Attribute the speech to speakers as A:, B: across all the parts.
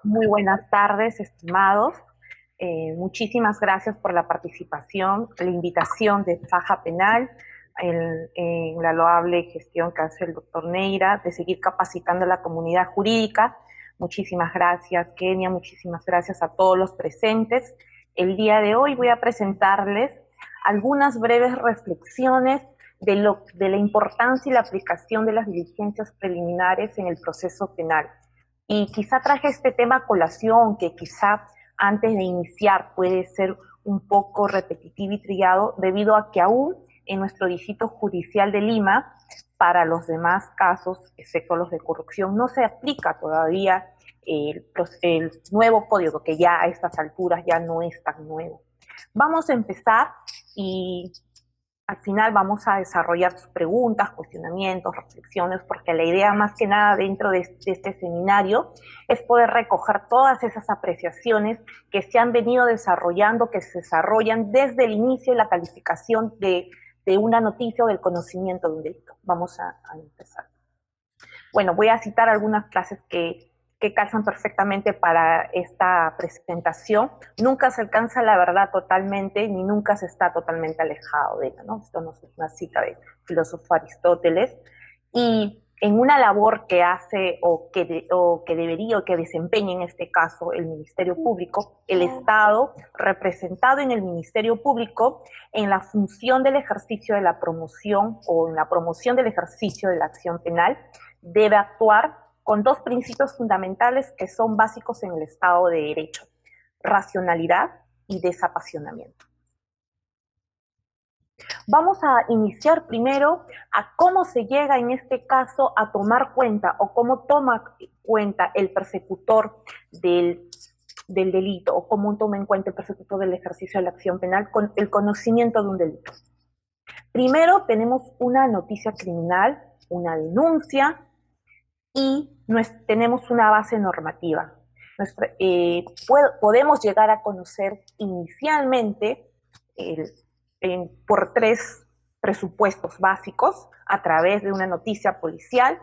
A: Muy buenas tardes, estimados. Muchísimas gracias por la participación, la invitación de Faja Penal, en la loable gestión que hace el doctor Neira, de seguir capacitando a la comunidad jurídica. Muchísimas gracias, Kenia, muchísimas gracias a todos los presentes. El día de hoy voy a presentarles algunas breves reflexiones de la importancia y la aplicación de las diligencias preliminares en el proceso penal. Y quizá traje este tema a colación, que quizá antes de iniciar puede ser un poco repetitivo y trillado, debido a que aún en nuestro distrito judicial de Lima, para los demás casos, excepto los de corrupción, no se aplica todavía el nuevo código, que ya a estas alturas ya no es tan nuevo. Vamos a empezar y al final vamos a desarrollar sus preguntas, cuestionamientos, reflexiones, porque la idea más que nada dentro de este seminario es poder recoger todas esas apreciaciones que se han venido desarrollando, que se desarrollan desde el inicio de la calificación de una noticia o del conocimiento de un delito. Vamos a empezar. Bueno, voy a citar algunas frases que calzan perfectamente para esta presentación. Nunca se alcanza la verdad totalmente, ni nunca se está totalmente alejado de ella, ¿no? Esto no es una cita del filósofo Aristóteles. Y en una labor que hace o que debería o que desempeña en este caso el Ministerio Público, el Estado, representado en el Ministerio Público, en la función del ejercicio de la promoción o en la promoción del ejercicio de la acción penal, debe actuar con dos principios fundamentales que son básicos en el Estado de Derecho: racionalidad y desapasionamiento. Vamos a iniciar primero a cómo se llega en este caso a tomar cuenta o cómo toma cuenta el persecutor del delito o cómo toma en cuenta el persecutor del ejercicio de la acción penal con el conocimiento de un delito. Primero tenemos una noticia criminal, una denuncia, y tenemos una base normativa. Podemos llegar a conocer inicialmente por tres presupuestos básicos a través de una noticia policial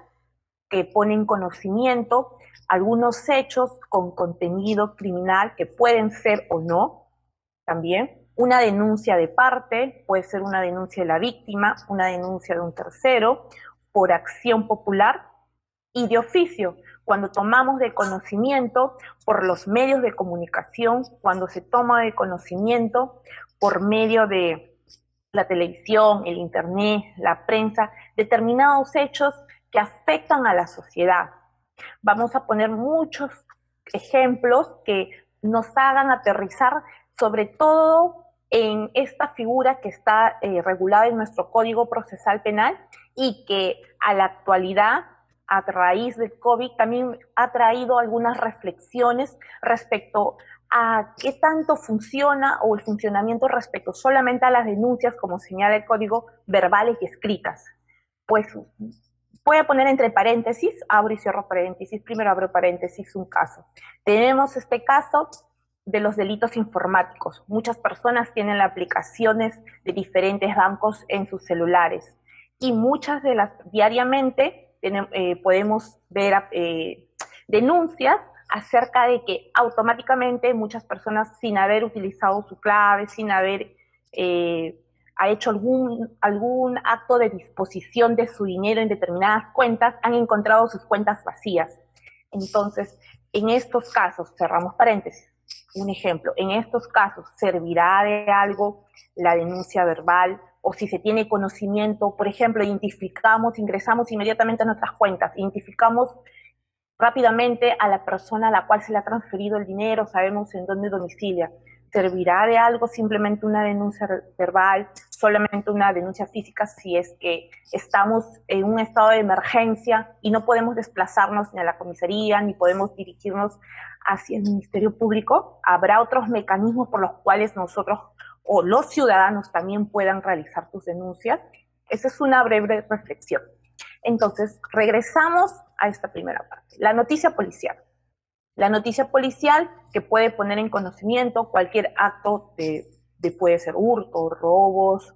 A: que pone en conocimiento algunos hechos con contenido criminal que pueden ser o no también. Una denuncia de parte, puede ser una denuncia de la víctima, una denuncia de un tercero, por acción popular, y de oficio, cuando tomamos de conocimiento por los medios de comunicación, cuando se toma de conocimiento por medio de la televisión, el internet, la prensa, determinados hechos que afectan a la sociedad. Vamos a poner muchos ejemplos que nos hagan aterrizar sobre todo en esta figura que está regulada en nuestro Código Procesal Penal y que a la actualidad, a raíz del COVID, también ha traído algunas reflexiones respecto a qué tanto funciona o el funcionamiento respecto solamente a las denuncias, como señala el código, verbales y escritas. Pues voy a poner entre paréntesis, abro y cierro paréntesis, primero abro paréntesis, un caso. Tenemos este caso de los delitos informáticos. Muchas personas tienen aplicaciones de diferentes bancos en sus celulares y muchas de las diariamente podemos ver denuncias acerca de que automáticamente muchas personas, sin haber utilizado su clave, sin haber ha hecho algún acto de disposición de su dinero en determinadas cuentas, han encontrado sus cuentas vacías. Entonces, en estos casos, cerramos paréntesis, un ejemplo, en estos casos, ¿servirá de algo la denuncia verbal? O si se tiene conocimiento, por ejemplo, ingresamos inmediatamente a nuestras cuentas, identificamos rápidamente a la persona a la cual se le ha transferido el dinero, sabemos en dónde domicilia. ¿Servirá de algo simplemente una denuncia verbal, solamente una denuncia física si es que estamos en un estado de emergencia y no podemos desplazarnos ni a la comisaría ni podemos dirigirnos hacia el Ministerio Público? ¿Habrá otros mecanismos por los cuales nosotros o los ciudadanos también puedan realizar sus denuncias? Esa es una breve reflexión. Entonces, regresamos a esta primera parte. La noticia policial. La noticia policial que puede poner en conocimiento cualquier acto de puede ser hurto, robos,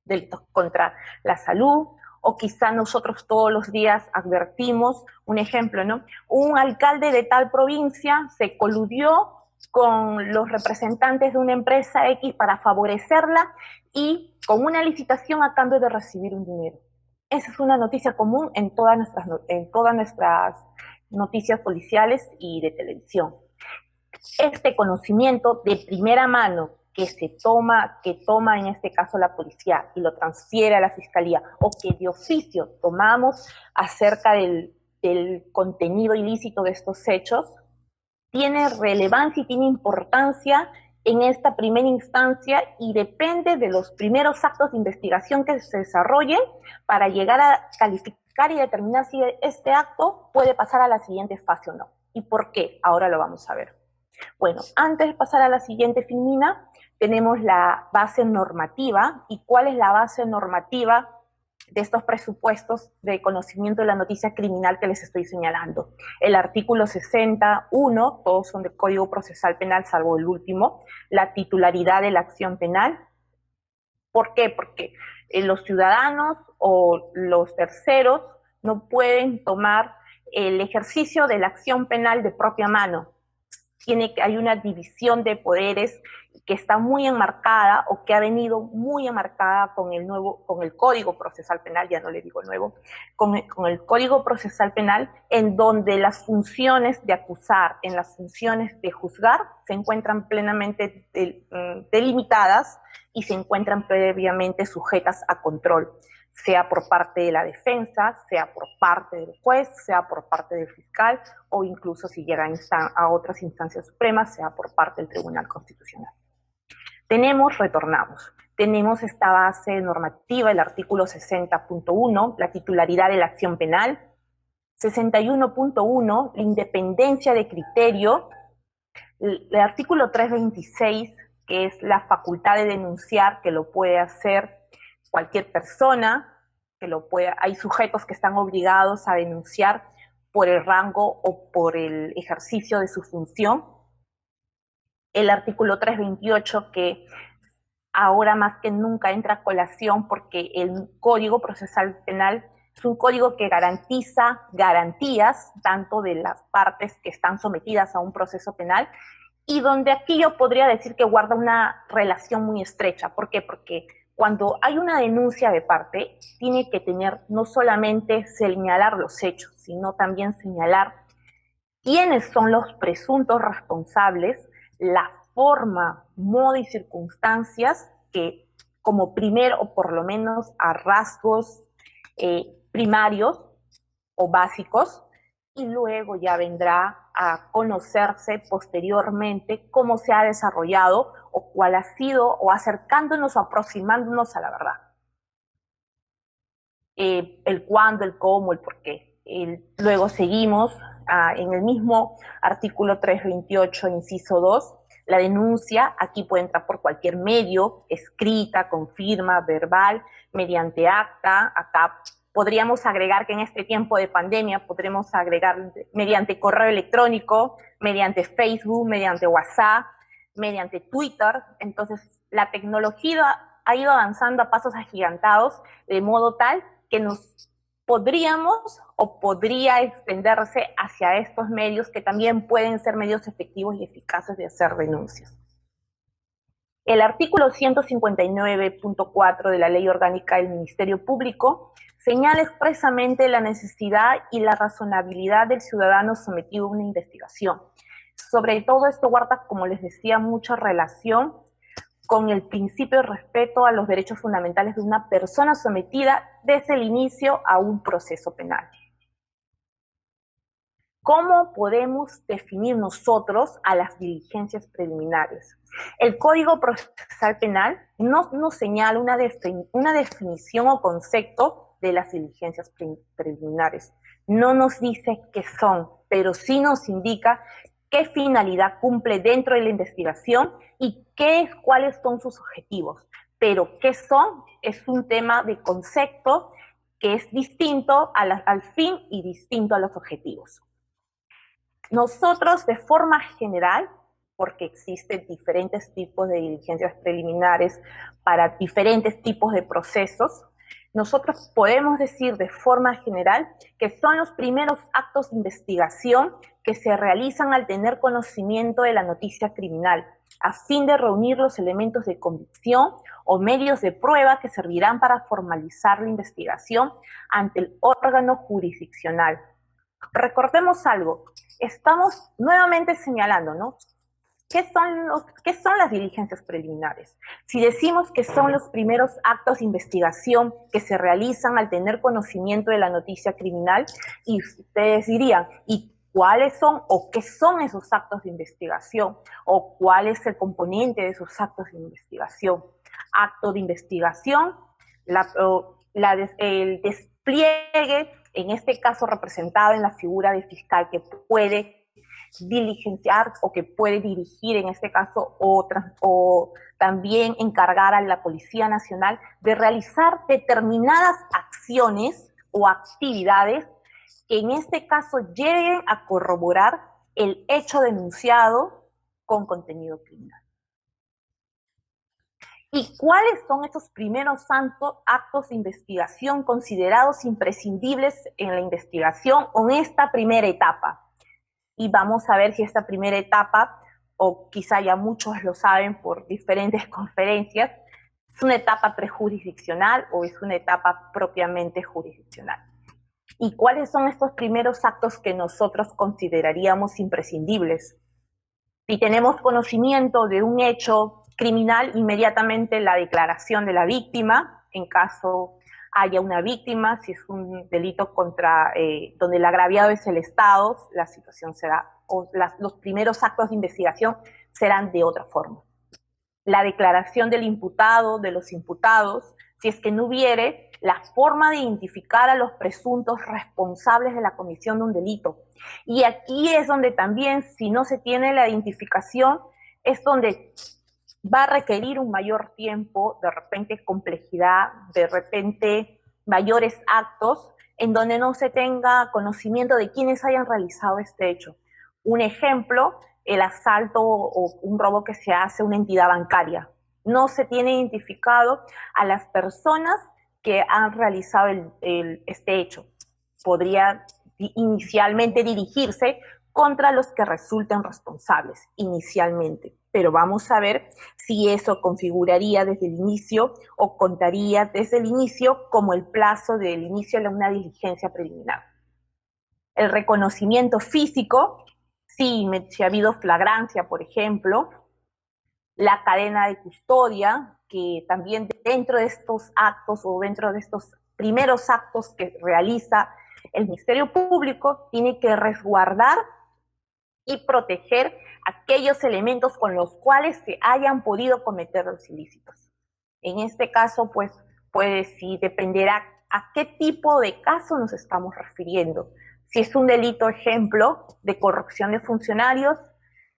A: delitos contra la salud, o quizá nosotros todos los días advertimos, un ejemplo, ¿no? Un alcalde de tal provincia se coludió con los representantes de una empresa X para favorecerla y con una licitación a cambio de recibir un dinero. Esa es una noticia común en todas nuestras noticias policiales y de televisión. Este conocimiento de primera mano que toma en este caso la policía y lo transfiere a la fiscalía, o que de oficio tomamos acerca del contenido ilícito de estos hechos, tiene relevancia y tiene importancia en esta primera instancia y depende de los primeros actos de investigación que se desarrollen para llegar a calificar y determinar si este acto puede pasar a la siguiente fase o no. ¿Y por qué? Ahora lo vamos a ver. Bueno, antes de pasar a la siguiente, Filmina, tenemos la base normativa. ¿Y cuál es la base normativa de estos presupuestos de conocimiento de la noticia criminal que les estoy señalando? El artículo 61, todos son del Código Procesal Penal, salvo el último, la titularidad de la acción penal. ¿Por qué? Porque los ciudadanos o los terceros no pueden tomar el ejercicio de la acción penal de propia mano. Hay una división de poderes que está muy enmarcada o que ha venido muy enmarcada con el Código Procesal Penal, ya no le digo nuevo, con el Código Procesal Penal, en donde las funciones de acusar, en las funciones de juzgar, se encuentran plenamente delimitadas y se encuentran previamente sujetas a control, sea por parte de la defensa, sea por parte del juez, sea por parte del fiscal, o incluso si llegan a otras instancias supremas, sea por parte del Tribunal Constitucional. Tenemos esta base normativa, el artículo 60.1, la titularidad de la acción penal, 61.1, la independencia de criterio, el artículo 326, que es la facultad de denunciar, que lo puede hacer cualquier persona, hay sujetos que están obligados a denunciar por el rango o por el ejercicio de su función. El artículo 328, que ahora más que nunca entra a colación porque el Código Procesal Penal es un código que garantiza garantías tanto de las partes que están sometidas a un proceso penal, y donde aquí yo podría decir que guarda una relación muy estrecha. ¿Por qué? Porque cuando hay una denuncia de parte, tiene que tener no solamente señalar los hechos, sino también señalar quiénes son los presuntos responsables, la forma, modo y circunstancias que como primer o por lo menos a rasgos primarios o básicos, y luego ya vendrá a conocerse posteriormente cómo se ha desarrollado o cuál ha sido, o acercándonos o aproximándonos a la verdad. El cuándo, el cómo, el por qué. Luego seguimos en el mismo artículo 328, inciso 2, la denuncia. Aquí puede entrar por cualquier medio, escrita, con firma, verbal, mediante acta. Acá podríamos agregar que en este tiempo de pandemia podremos agregar mediante correo electrónico, mediante Facebook, mediante WhatsApp, mediante Twitter. Entonces, la tecnología ha ido avanzando a pasos agigantados, de modo tal que nos podríamos o podría extenderse hacia estos medios que también pueden ser medios efectivos y eficaces de hacer denuncias. El artículo 159.4 de la Ley Orgánica del Ministerio Público señala expresamente la necesidad y la razonabilidad del ciudadano sometido a una investigación. Sobre todo esto guarda, como les decía, mucha relación con el principio de respeto a los derechos fundamentales de una persona sometida desde el inicio a un proceso penal. ¿Cómo podemos definir nosotros a las diligencias preliminares? El Código Procesal Penal no nos señala una definición o concepto de las diligencias preliminares. No nos dice qué son, pero sí nos indica qué finalidad cumple dentro de la investigación y cuáles son sus objetivos. Pero qué son es un tema de concepto que es distinto al fin y distinto a los objetivos. Nosotros, de forma general, porque existen diferentes tipos de diligencias preliminares para diferentes tipos de procesos, nosotros podemos decir de forma general que son los primeros actos de investigación que se realizan al tener conocimiento de la noticia criminal, a fin de reunir los elementos de convicción o medios de prueba que servirán para formalizar la investigación ante el órgano jurisdiccional. Recordemos algo, estamos nuevamente señalando, ¿no? ¿Qué son las diligencias preliminares? Si decimos que son los primeros actos de investigación que se realizan al tener conocimiento de la noticia criminal, y ustedes dirían, ¿y cuáles son o qué son esos actos de investigación? ¿O cuál es el componente de esos actos de investigación? Acto de investigación, el despliegue, en este caso representado en la figura del fiscal que puede diligenciar o que puede dirigir en este caso o también encargar a la Policía Nacional de realizar determinadas acciones o actividades que en este caso lleguen a corroborar el hecho denunciado con contenido criminal. ¿Y cuáles son esos primeros actos de investigación considerados imprescindibles en la investigación o en esta primera etapa? Y vamos a ver si esta primera etapa, o quizá ya muchos lo saben por diferentes conferencias, es una etapa prejurisdiccional o es una etapa propiamente jurisdiccional. ¿Y cuáles son estos primeros actos que nosotros consideraríamos imprescindibles? Si tenemos conocimiento de un hecho criminal, inmediatamente la declaración de la víctima, en caso haya una víctima, si es un delito donde el agraviado es el Estado, la situación será, los primeros actos de investigación serán de otra forma. La declaración del imputado, de los imputados, si es que no hubiere la forma de identificar a los presuntos responsables de la comisión de un delito. Y aquí es donde también, si no se tiene la identificación, es donde va a requerir un mayor tiempo, de repente complejidad, de repente mayores actos, en donde no se tenga conocimiento de quiénes hayan realizado este hecho. Un ejemplo, el asalto o un robo que se hace a una entidad bancaria. No se tiene identificado a las personas que han realizado este hecho. Podría inicialmente dirigirse contra los que resulten responsables, inicialmente. Pero vamos a ver si eso configuraría desde el inicio o contaría desde el inicio como el plazo del inicio de una diligencia preliminar. El reconocimiento físico, si ha habido flagrancia, por ejemplo, la cadena de custodia, que también dentro de estos actos o dentro de estos primeros actos que realiza el Ministerio Público, tiene que resguardar y proteger aquellos elementos con los cuales se hayan podido cometer los ilícitos. En este caso, pues sí dependerá a qué tipo de caso nos estamos refiriendo. Si es un delito, ejemplo, de corrupción de funcionarios,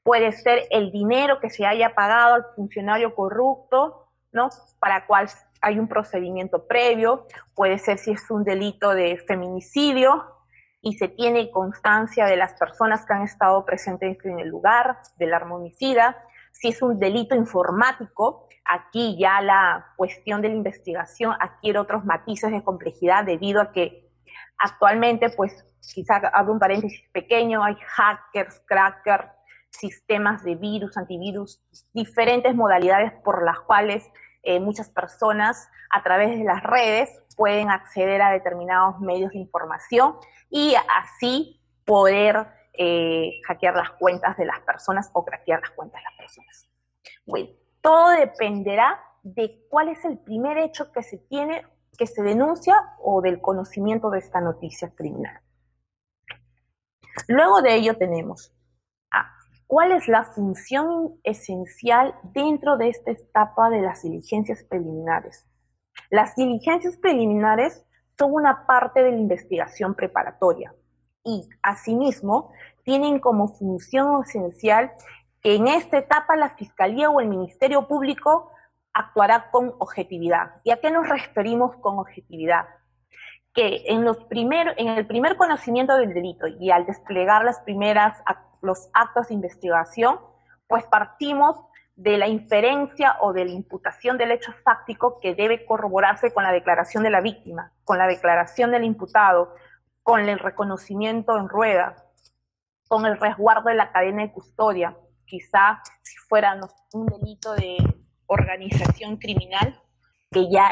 A: puede ser el dinero que se haya pagado al funcionario corrupto, ¿no? Para cual hay un procedimiento previo. Puede ser si es un delito de feminicidio y se tiene constancia de las personas que han estado presentes en el lugar del arma homicida. Si es un delito informático, aquí ya la cuestión de la investigación adquiere otros matices de complejidad debido a que actualmente, pues quizá abro un paréntesis pequeño, hay hackers, crackers, sistemas de virus, antivirus, diferentes modalidades por las cuales muchas personas a través de las redes pueden acceder a determinados medios de información y así poder hackear las cuentas de las personas o craquear las cuentas de las personas. Bueno, todo dependerá de cuál es el primer hecho que se tiene, que se denuncia o del conocimiento de esta noticia criminal. Luego de ello tenemos ¿cuál es la función esencial dentro de esta etapa de las diligencias preliminares? Las diligencias preliminares son una parte de la investigación preparatoria y, asimismo, tienen como función esencial que en esta etapa la Fiscalía o el Ministerio Público actuará con objetividad. ¿Y a qué nos referimos con objetividad? Que en el primer conocimiento del delito y al desplegar los actos de investigación, pues partimos de la inferencia o de la imputación del hecho fáctico que debe corroborarse con la declaración de la víctima, con la declaración del imputado, con el reconocimiento en rueda, con el resguardo de la cadena de custodia. Quizá si fuera un delito de organización criminal, que ya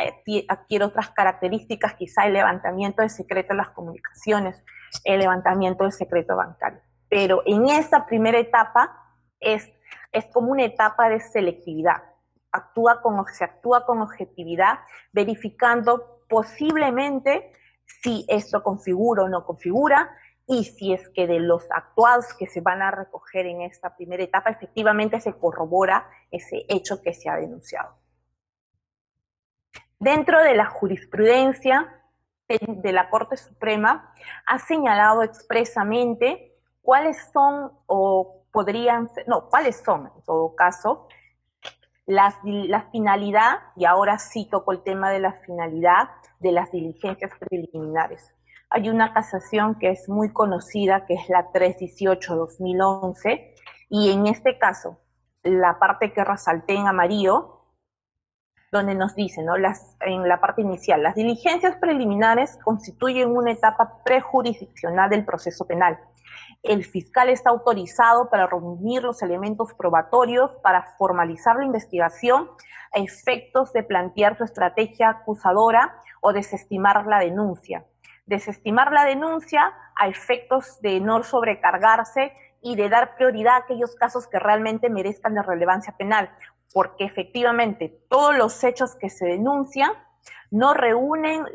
A: adquiere otras características, quizá el levantamiento del secreto de las comunicaciones, el levantamiento del secreto bancario. Pero en esta primera etapa es como una etapa de selectividad. Se actúa con objetividad, verificando posiblemente si esto configura o no configura, y si es que de los actuados que se van a recoger en esta primera etapa, efectivamente se corrobora ese hecho que se ha denunciado. Dentro de la jurisprudencia de la Corte Suprema, ha señalado expresamente cuáles son, o podrían ser, no, cuáles son, en todo caso, la finalidad, y ahora sí toco el tema de la finalidad de las diligencias preliminares. Hay una casación que es muy conocida, que es la 318-2011, y en este caso, la parte que resalté en amarillo, donde nos dice, ¿no? En la parte inicial, las diligencias preliminares constituyen una etapa prejurisdiccional del proceso penal. El fiscal está autorizado para reunir los elementos probatorios para formalizar la investigación a efectos de plantear su estrategia acusadora o desestimar la denuncia. Desestimar la denuncia a efectos de no sobrecargarse y de dar prioridad a aquellos casos que realmente merezcan de relevancia penal, porque efectivamente todos los hechos que se denuncian no reúnen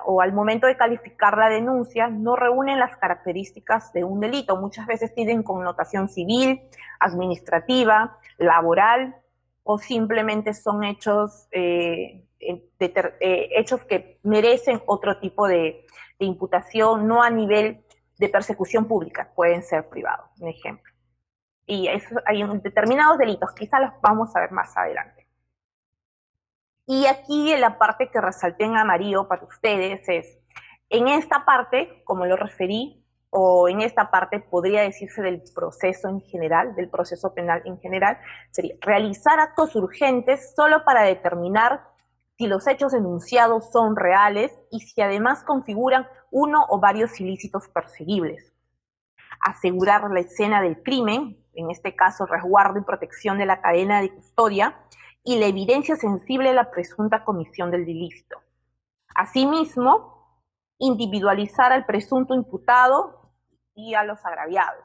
A: o al momento de calificar la denuncia, no reúnen las características de un delito. Muchas veces tienen connotación civil, administrativa, laboral, o simplemente son hechos, hechos que merecen otro tipo de imputación, no a nivel de persecución pública, pueden ser privados, un ejemplo. Y eso, hay determinados delitos, quizás los vamos a ver más adelante. Y aquí en la parte que resalté en amarillo para ustedes es, en esta parte, como lo referí, o en esta parte podría decirse del proceso en general, del proceso penal en general, sería realizar actos urgentes solo para determinar si los hechos denunciados son reales y si además configuran uno o varios ilícitos perseguibles. Asegurar la escena del crimen, en este caso resguardo y protección de la cadena de custodia, y la evidencia sensible de la presunta comisión del ilícito. Asimismo, individualizar al presunto imputado y a los agraviados,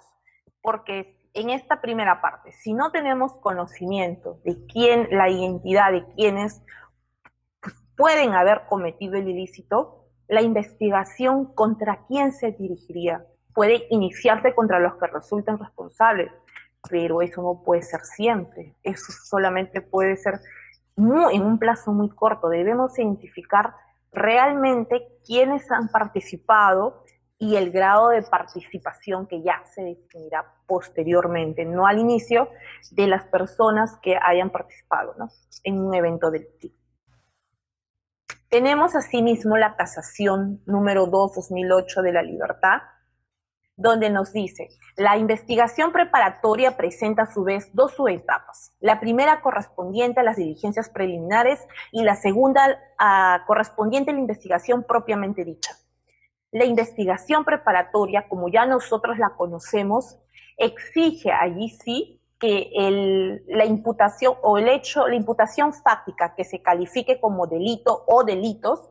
A: porque en esta primera parte, si no tenemos conocimiento de quién, la identidad de quienes pueden haber cometido el ilícito, la investigación contra quién se dirigiría. Puede iniciarse contra los que resulten responsables, pero eso no puede ser siempre. Eso solamente puede ser en un plazo muy corto. Debemos identificar realmente quiénes han participado y el grado de participación que ya se definirá posteriormente, no al inicio, de las personas que hayan participado, ¿no?, en un evento delictivo. Tenemos asimismo la casación número 2/2008 de la libertad, donde nos dice, la investigación preparatoria presenta a su vez dos subetapas. La primera correspondiente a las diligencias preliminares y la segunda correspondiente a la investigación propiamente dicha. La investigación preparatoria, como ya nosotros la conocemos, exige allí sí que la imputación o el hecho, la imputación fáctica que se califique como delito o delitos,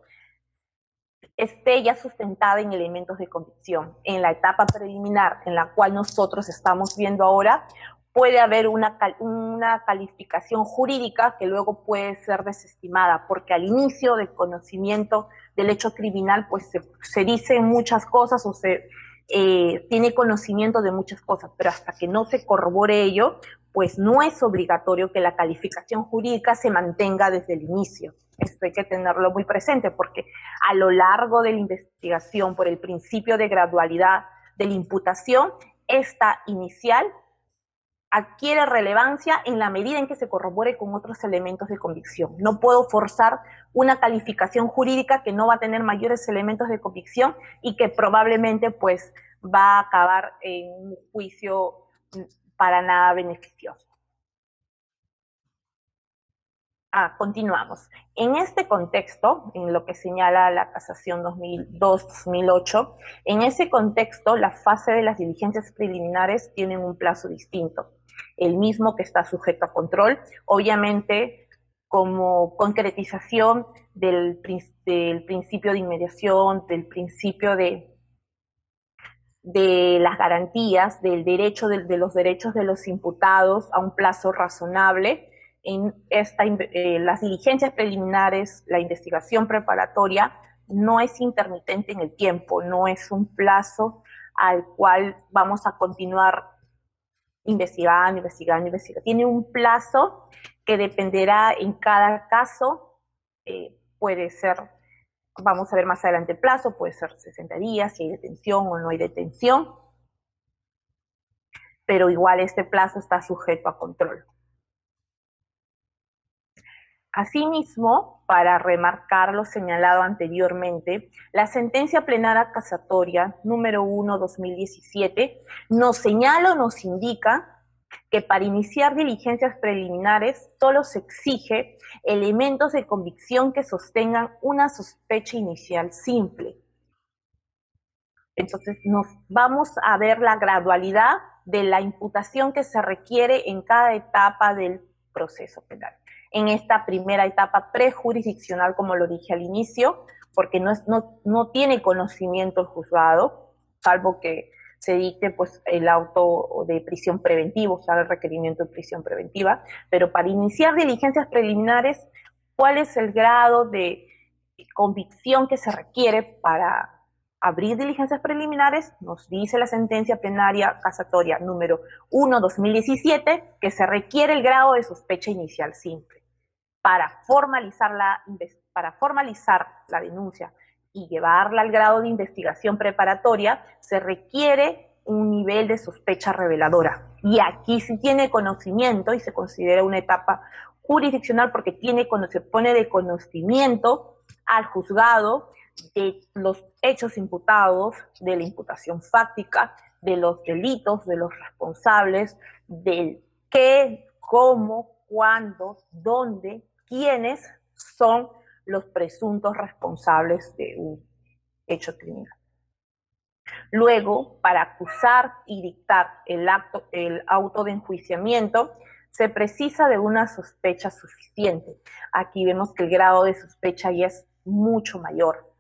A: esté ya sustentada en elementos de convicción. En la etapa preliminar, en la cual nosotros estamos viendo ahora, puede haber una calificación jurídica que luego puede ser desestimada, porque al inicio del conocimiento del hecho criminal, pues se dicen muchas cosas o se tiene conocimiento de muchas cosas, pero hasta que no se corrobore ello, pues no es obligatorio que la calificación jurídica se mantenga desde el inicio. Esto hay que tenerlo muy presente porque a lo largo de la investigación, por el principio de gradualidad de la imputación, esta inicial adquiere relevancia en la medida en que se corrobore con otros elementos de convicción. No puedo forzar una calificación jurídica que no va a tener mayores elementos de convicción y que probablemente pues va a acabar en un juicio para nada beneficioso. Continuamos. En este contexto, en lo que señala la casación 2002-2008, en ese contexto la fase de las diligencias preliminares tienen un plazo distinto, el mismo que está sujeto a control, obviamente como concretización del principio de inmediación, del principio de las garantías, del derecho de los derechos de los imputados a un plazo razonable. En las diligencias preliminares, la investigación preparatoria no es intermitente en el tiempo, no es un plazo al cual vamos a continuar investigando. Tiene un plazo que dependerá en cada caso, puede ser, vamos a ver más adelante el plazo, puede ser 60 días, si hay detención o no hay detención, pero igual este plazo está sujeto a control. Asimismo, para remarcar lo señalado anteriormente, la sentencia plenaria casatoria número 1/2017 nos señala o nos indica que para iniciar diligencias preliminares solo se exige elementos de convicción que sostengan una sospecha inicial simple. Entonces, nos vamos a ver la gradualidad de la imputación que se requiere en cada etapa del proceso penal. En esta primera etapa prejurisdiccional, como lo dije al inicio, porque no tiene conocimiento el juzgado, salvo que se dicte pues, el auto de prisión preventiva, o sea, el requerimiento de prisión preventiva, pero para iniciar diligencias preliminares, ¿cuál es el grado de convicción que se requiere para abrir diligencias preliminares? Nos dice la sentencia plenaria casatoria número 1/2017 que se requiere el grado de sospecha inicial simple. Para formalizar la denuncia y llevarla al grado de investigación preparatoria, se requiere un nivel de sospecha reveladora. Y aquí sí tiene conocimiento y se considera una etapa jurisdiccional porque se pone de conocimiento al juzgado de los hechos imputados, de la imputación fáctica, de los delitos, de los responsables, del qué, cómo, cuándo, dónde, quiénes son los presuntos responsables de un hecho criminal. Luego, para acusar y dictar el auto de enjuiciamiento, se precisa de una sospecha suficiente. Aquí vemos que el grado de sospecha ya es mucho mayor.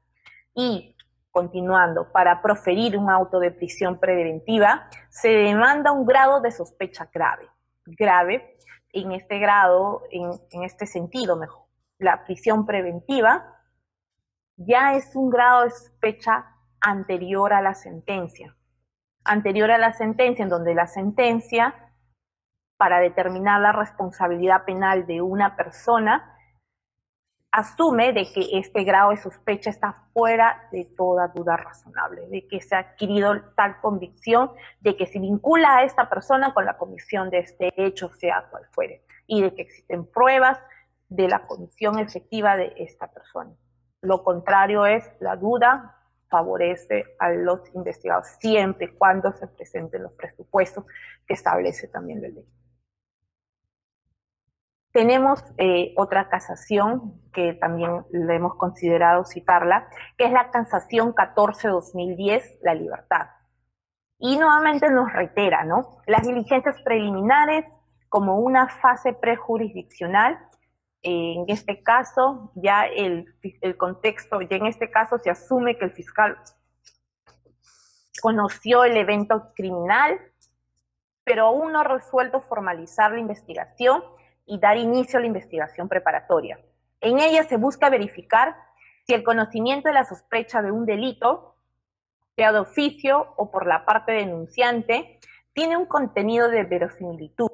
A: Y, continuando, para proferir un auto de prisión preventiva, se demanda un grado de sospecha grave. Grave, en este grado, en este sentido, mejor. La prisión preventiva ya es un grado de sospecha anterior a la sentencia. Anterior a la sentencia, en donde la sentencia, para determinar la responsabilidad penal de una persona, asume de que este grado de sospecha está fuera de toda duda razonable, de que se ha adquirido tal convicción de que se vincula a esta persona con la comisión de este hecho, sea cual fuere, y de que existen pruebas de la comisión efectiva de esta persona. Lo contrario es la duda favorece a los investigados siempre y cuando se presenten los presupuestos que establece también la ley. Tenemos otra casación que también le hemos considerado citarla, que es la casación 14/2010, la libertad. Y nuevamente nos reitera, ¿no? Las diligencias preliminares como una fase prejurisdiccional, en este caso ya el contexto, ya en este caso se asume que el fiscal conoció el evento criminal, pero aún no ha resuelto formalizar la investigación y dar inicio a la investigación preparatoria. En ella se busca verificar si el conocimiento de la sospecha de un delito sea de oficio o por la parte denunciante, tiene un contenido de verosimilitud,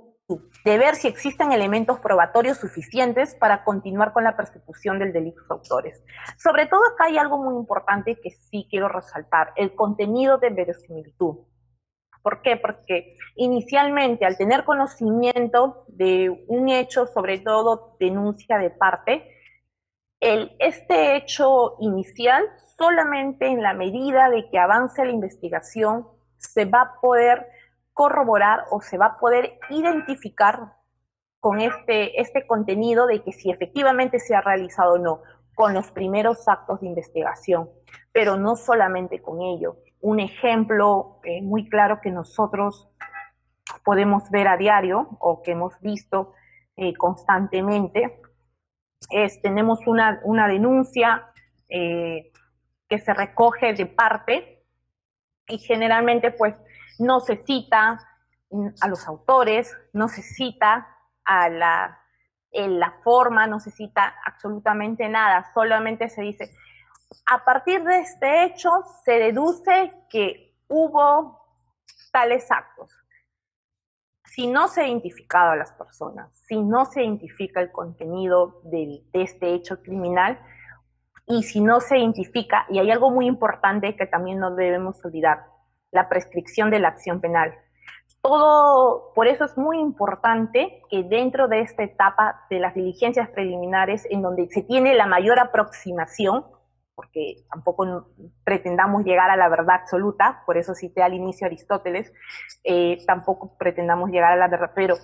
A: de ver si existen elementos probatorios suficientes para continuar con la persecución del delito de autores. Sobre todo acá hay algo muy importante que sí quiero resaltar, el contenido de verosimilitud. ¿Por qué? Porque inicialmente, al tener conocimiento de un hecho, sobre todo denuncia de parte, este hecho inicial, solamente en la medida de que avance la investigación, se va a poder corroborar o se va a poder identificar con este contenido de que si efectivamente se ha realizado o no, con los primeros actos de investigación, pero no solamente con ello. Un ejemplo muy claro que nosotros podemos ver a diario o que hemos visto constantemente tenemos una denuncia que se recoge de parte y generalmente pues no se cita a los autores, no se cita a la forma, no se cita absolutamente nada, solamente se dice, a partir de este hecho se deduce que hubo tales actos. Si no se ha identificado a las personas, si no se identifica el contenido de este hecho criminal, y si no se identifica, y hay algo muy importante que también no debemos olvidar, la prescripción de la acción penal. Por eso es muy importante que dentro de esta etapa de las diligencias preliminares, en donde se tiene la mayor aproximación, porque tampoco pretendamos llegar a la verdad absoluta, por eso cité al inicio a Aristóteles, tampoco pretendamos llegar a la verdad, pero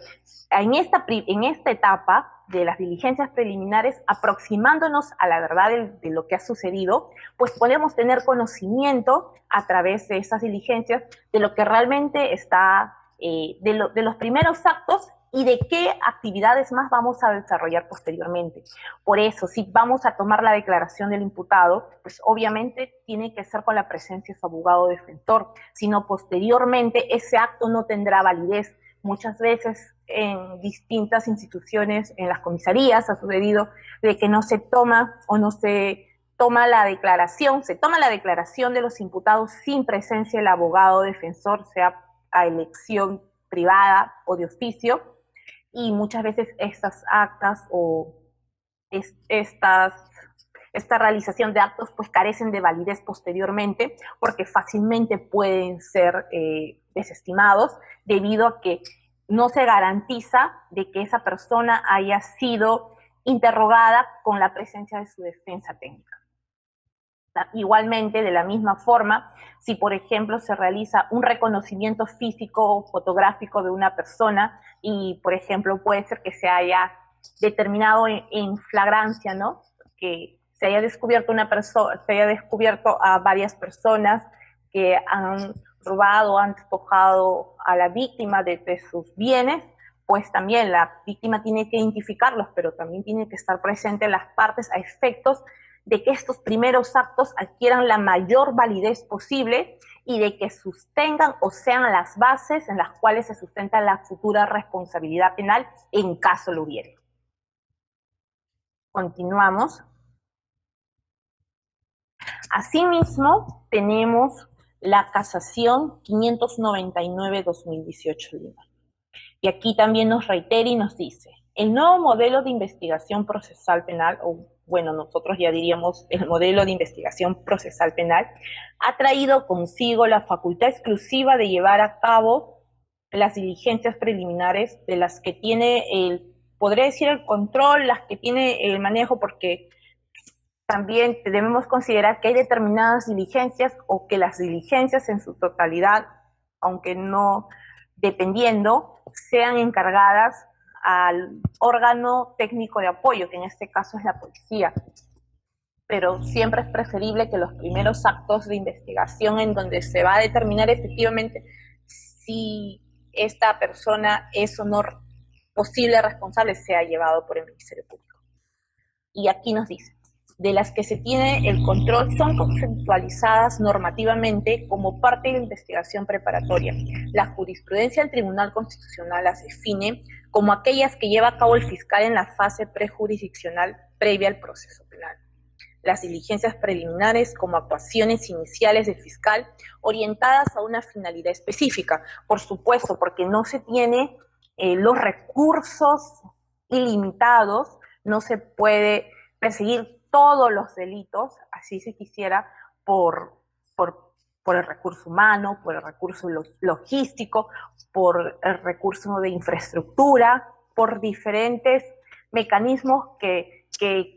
A: en esta etapa de las diligencias preliminares, aproximándonos a la verdad de lo que ha sucedido, pues podemos tener conocimiento a través de esas diligencias de lo que realmente está, de los primeros actos y de qué actividades más vamos a desarrollar posteriormente. Por eso, si vamos a tomar la declaración del imputado, pues obviamente tiene que ser con la presencia de su abogado defensor, sino posteriormente ese acto no tendrá validez. Muchas veces en distintas instituciones, en las comisarías, ha sucedido de que no se toma o no se toma la declaración, se toma la declaración de los imputados sin presencia del abogado defensor, sea a elección privada o de oficio, y muchas veces estas actas o esta realización de actos pues carecen de validez posteriormente porque fácilmente pueden ser desestimados debido a que no se garantiza de que esa persona haya sido interrogada con la presencia de su defensa técnica. Igualmente, de la misma forma, si por ejemplo se realiza un reconocimiento físico o fotográfico de una persona y por ejemplo puede ser que se haya determinado en flagrancia, ¿no? Que se haya descubierto a varias personas que han robado, han despojado a la víctima de sus bienes, pues también la víctima tiene que identificarlos, pero también tiene que estar presente en las partes a efectos de que estos primeros actos adquieran la mayor validez posible y de que sostengan o sean las bases en las cuales se sustenta la futura responsabilidad penal en caso lo hubiere. Continuamos. Asimismo, tenemos la casación 599-2018 Lima. Y aquí también nos reitera y nos dice, el nuevo modelo de investigación procesal penal, o bueno, nosotros ya diríamos el modelo de investigación procesal penal, ha traído consigo la facultad exclusiva de llevar a cabo las diligencias preliminares de las que tiene podría decir el control, las que tiene el manejo, porque también debemos considerar que hay determinadas diligencias o que las diligencias en su totalidad, aunque no dependiendo, sean encargadas al órgano técnico de apoyo, que en este caso es la policía. Pero siempre es preferible que los primeros actos de investigación en donde se va a determinar efectivamente si esta persona es o no posible responsable sea llevado por el Ministerio Público. Y aquí nos dice, de las que se tiene el control son conceptualizadas normativamente como parte de la investigación preparatoria. La jurisprudencia del Tribunal Constitucional las define como aquellas que lleva a cabo el fiscal en la fase prejurisdiccional previa al proceso penal. las diligencias preliminares como actuaciones iniciales del fiscal orientadas a una finalidad específica. Por supuesto, porque no se tiene los recursos ilimitados, no se puede perseguir todos los delitos, así se quisiera, por, por el recurso humano, por el recurso logístico, por el recurso de infraestructura, por diferentes mecanismos que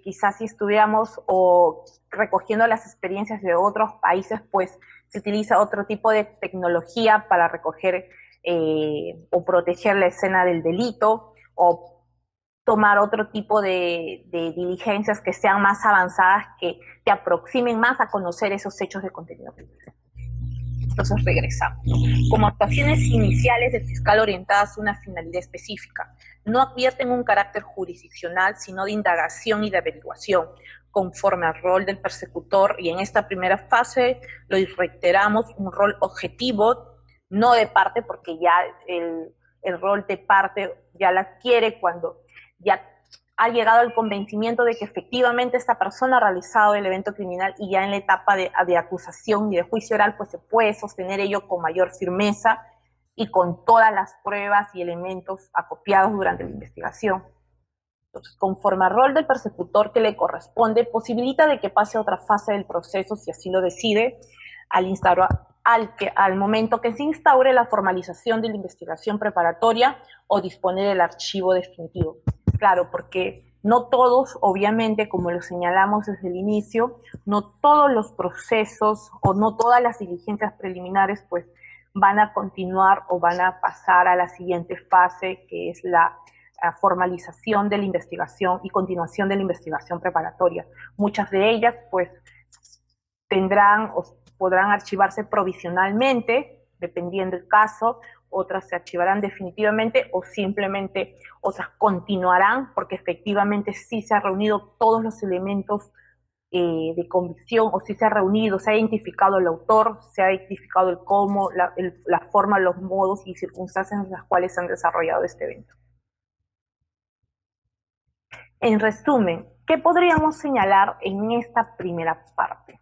A: quizás si estuviéramos o recogiendo las experiencias de otros países, pues se utiliza otro tipo de tecnología para recoger o proteger la escena del delito, o tomar otro tipo de diligencias que sean más avanzadas, que te aproximen más a conocer esos hechos de contenido criminal. Entonces regresamos. Como actuaciones iniciales del fiscal orientadas a una finalidad específica, no advierten un carácter jurisdiccional, sino de indagación y de averiguación, conforme al rol del persecutor, y en esta primera fase lo reiteramos, un rol objetivo, no de parte, porque ya el rol de parte ya la adquiere cuando ya ha llegado al convencimiento de que efectivamente esta persona ha realizado el evento criminal, y ya en la etapa de acusación y de juicio oral pues se puede sostener ello con mayor firmeza y con todas las pruebas y elementos acopiados durante la investigación. Entonces, conforme al rol del persecutor que le corresponde, posibilita de que pase a otra fase del proceso si así lo decide, al momento que se instaure la formalización de la investigación preparatoria o disponer el archivo definitivo. Claro, porque no todos, obviamente, como lo señalamos desde el inicio, no todos los procesos o no todas las diligencias preliminares pues van a continuar o van a pasar a la siguiente fase, que es la formalización de la investigación y continuación de la investigación preparatoria. Muchas de ellas pues tendrán o podrán archivarse provisionalmente, dependiendo del caso, otras se archivarán definitivamente o simplemente otras continuarán porque efectivamente sí se han reunido todos los elementos de convicción, o sí se ha reunido, se ha identificado el autor, se ha identificado el cómo, la forma, los modos y circunstancias en las cuales se han desarrollado este evento. En resumen, ¿qué podríamos señalar en esta primera parte?